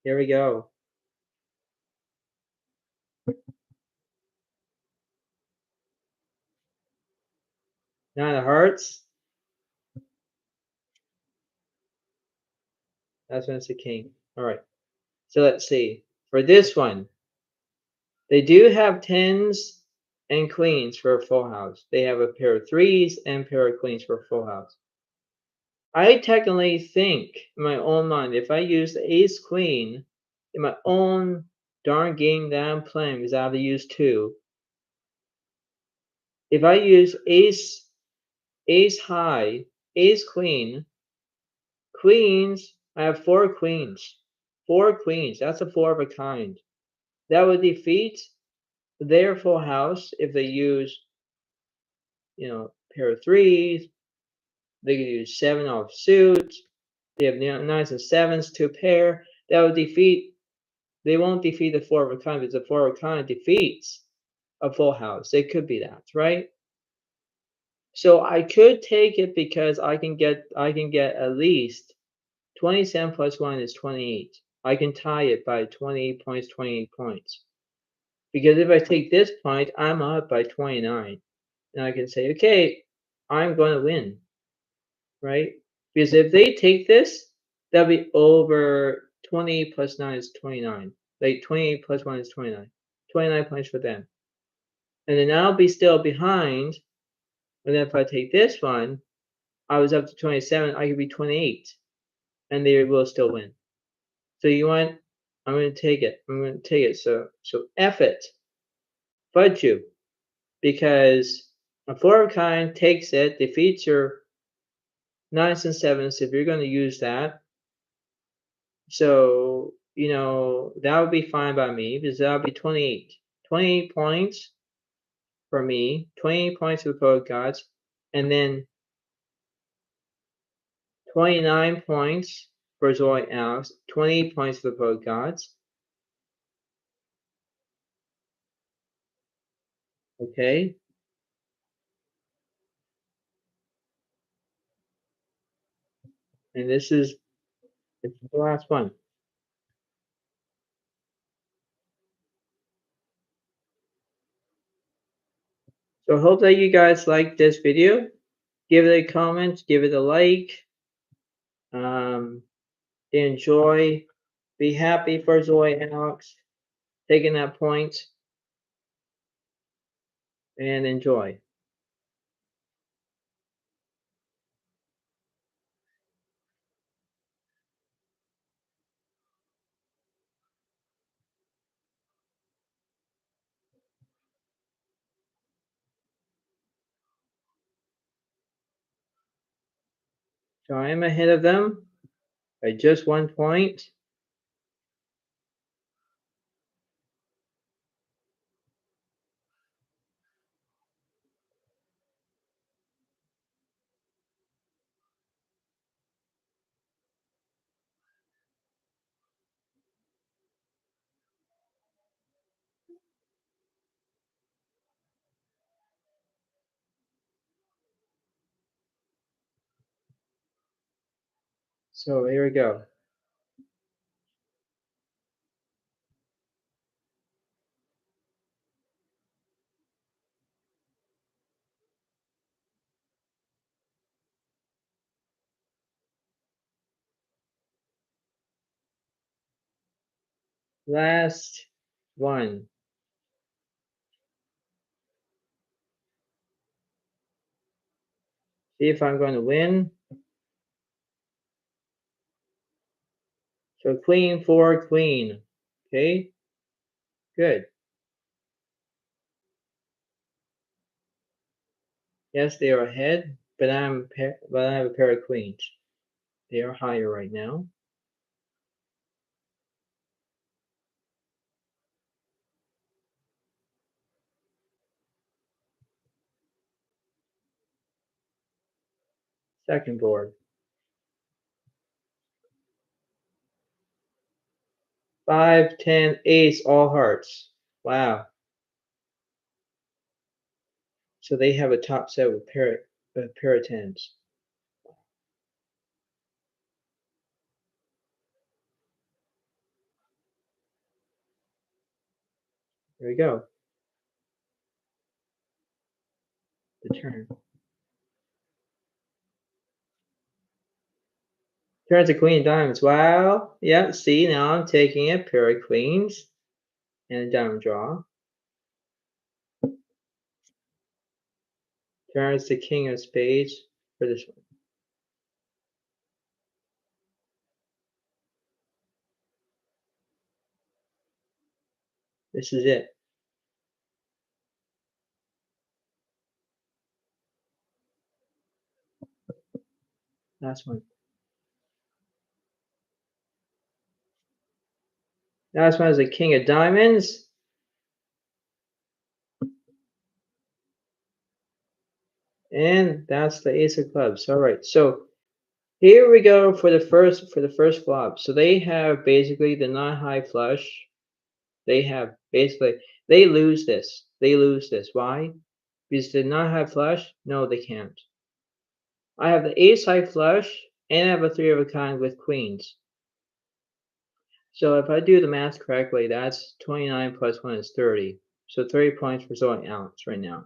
A: Here we go. 9 of hearts. That's when it's a king. All right. So let's see. For this one, they do have tens and queens for a full house. They have a pair of threes and a pair of queens for a full house. I technically think in my own mind, if I use the ace queen in my own darn game that I'm playing, because I have to use 2. If I use ace high, ace queen, queens, I have 4 queens. 4 queens. That's a 4 of a kind. That would defeat their full house if they use, you know, pair of threes. They could use 7 off suit. They have 9s and 7s, 2 pair. That would defeat. They won't defeat the 4 of a kind because the 4 of a kind defeats a full house. It could be that, right? So I could take it because I can get at least 27 plus 1 is 28. I can tie it by 28 points, 28 points. Because if I take this point, I'm up by 29. And I can say, okay, I'm going to win, right? Because if they take this, that'll be over 20 plus 9 is 29. Like 28 plus 1 is 29. 29 points for them. And then I'll be still behind. And then if I take this one, I was up to 27, I could be 28. And they will still win. So you want, I'm going to take it. I'm going to take it. So F it. Fudge you. Because a 4 of a kind takes it, defeats your 9s and 7s if you're going to use that. So, you know, that would be fine by me because that would be 28. 28 points for me, 28 points for both gods, and then 29 points for Zoe Alex, 20 points for both gods. Okay. And this is the last one. So I hope that you guys like this video. Give it a comment, give it a like. Enjoy. Be happy for Zoe Alex taking that point and enjoy. So I am ahead of them by just 1 point. So here we go. Last one. See if I'm going to win. So queen, 4, queen. Okay, good. Yes, they are ahead, but I have a pair of queens. They are higher right now. Second board. 5, 10, ace, all hearts. Wow. So they have a top set with pair of tens. There we go. The turn. Turns to queen of diamonds. Wow. Yeah, see, now I'm taking a pair of queens and a diamond draw. Turns to king of spades for this one. This is it. Last one. Last one is the king of diamonds. And that's the ace of clubs. All right. So here we go for the first flop. So they have basically the non-high flush. They have basically they lose this. They lose this. Why? Because they not have flush? No, they can't. I have the ace high flush and I have a 3 of a kind with queens. So if I do the math correctly, that's 29 plus 1 is 30. So 30 points for Zoe Alex right now.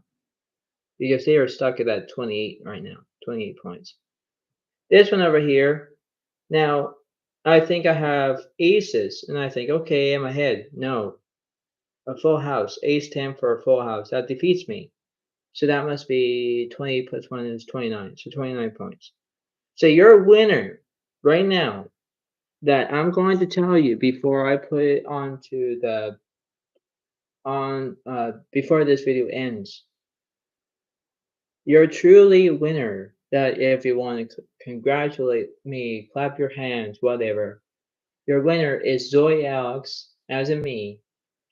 A: Because they are stuck at that 28 right now. 28 points. This one over here. Now, I think I have aces, and I think, okay, I'm ahead. No, a full house, ace 10 for a full house. That defeats me. So that must be 20 plus 1 is 29. So 29 points. So your winner right now that I'm going to tell you before I put it onto the before this video ends. You're truly a winner. That if you want to congratulate me, clap your hands, whatever. Your winner is Zoe Alex, as in me,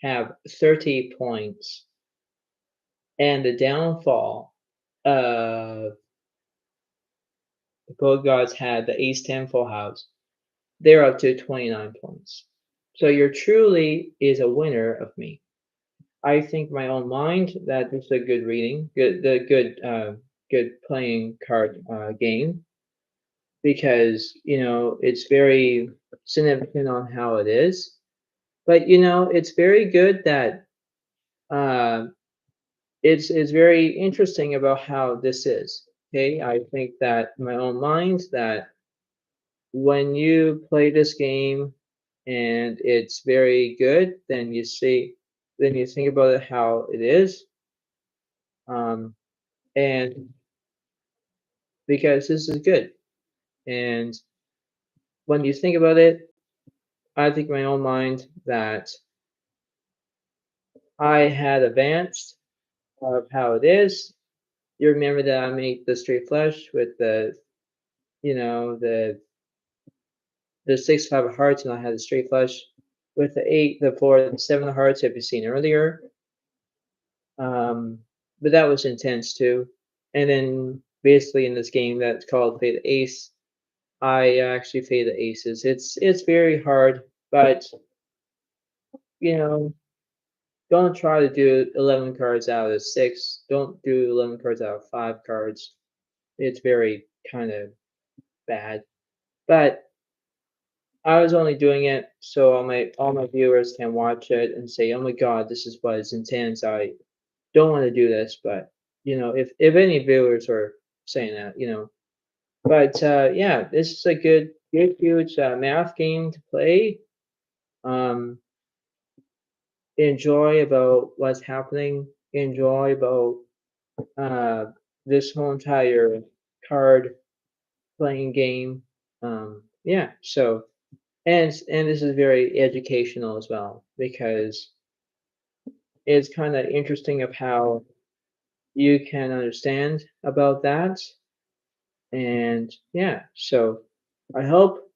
A: have 30 points. And the downfall of the Gold Gods had the Ace 10 full house. They're up to 29 points. So you're truly is a winner of me. I think my own mind that this is a good reading, good playing card game because it's very significant on how it is. But it's very good that uh, it's very interesting about how this is. Okay, I think that my own mind that when you play this game and it's very good, then you think about it how it is, and because this is good, and when you think about it, I think my own mind that I had advanced of how it is. You remember that I made the straight flush with the the 6 5 of hearts, and I had a straight flush with the 8, the 4, the 7 of hearts, if you've seen earlier. Um, but that was intense too. And then basically in this game that's called Fade the Ace, I actually fade the aces. It's very hard, but you know, don't try to do 11 cards out of 6. Don't do 11 cards out of 5 cards. It's very kind of bad. But I was only doing it so all my viewers can watch it and say, "Oh my God, this is what is intense." I don't want to do this, but if any viewers are saying that, But yeah, this is a good, huge math game to play. Um, enjoy about what's happening. Enjoy about uh, this whole entire card playing game. Yeah, so and this is very educational as well because it's kind of interesting of how you can understand about that. And yeah, so I hope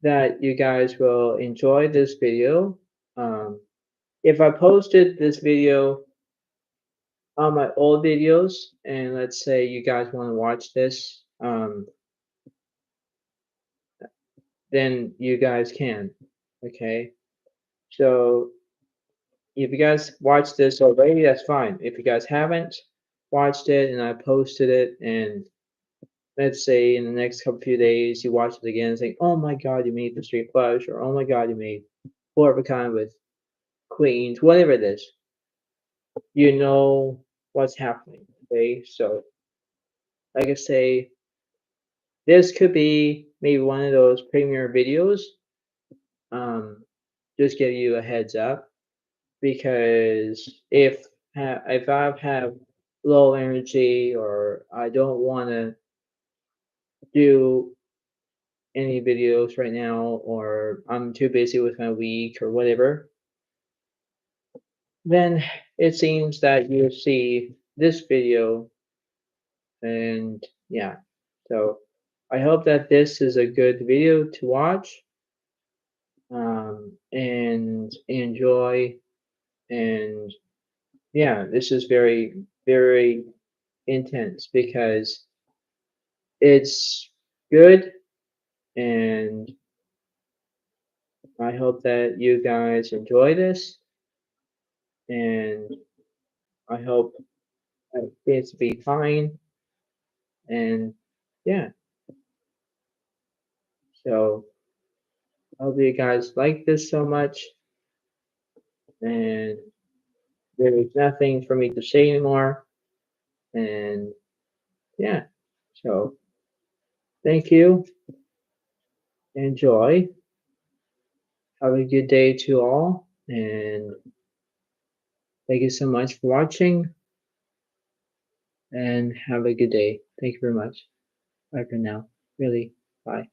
A: that you guys will enjoy this video. Um, if I posted this video on my old videos, and let's say you guys want to watch this, then you guys can. Okay. So if you guys watched this already, that's fine. If you guys haven't watched it and I posted it, and let's say in the next couple few days you watch it again and say, "Oh my God, you made the straight flush," or "Oh my God, you made four of a kind with queens," whatever it is, you know what's happening. Okay, so like I say, this could be maybe one of those premiere videos. Um, just give you a heads up because if I have low energy or I don't want to do any videos right now or I'm too busy with my week or whatever, then it seems that you see this video and yeah. So I hope that this is a good video to watch and enjoy. And yeah, this is very, very intense because it's good. And I hope that you guys enjoy this. And I hope it's be fine. And yeah, so I hope you guys like this so much. And there is nothing for me to say anymore. And yeah, so thank you. Enjoy. Have a good day to all. And thank you so much for watching. And have a good day. Thank you very much. Bye for now. Really. Bye.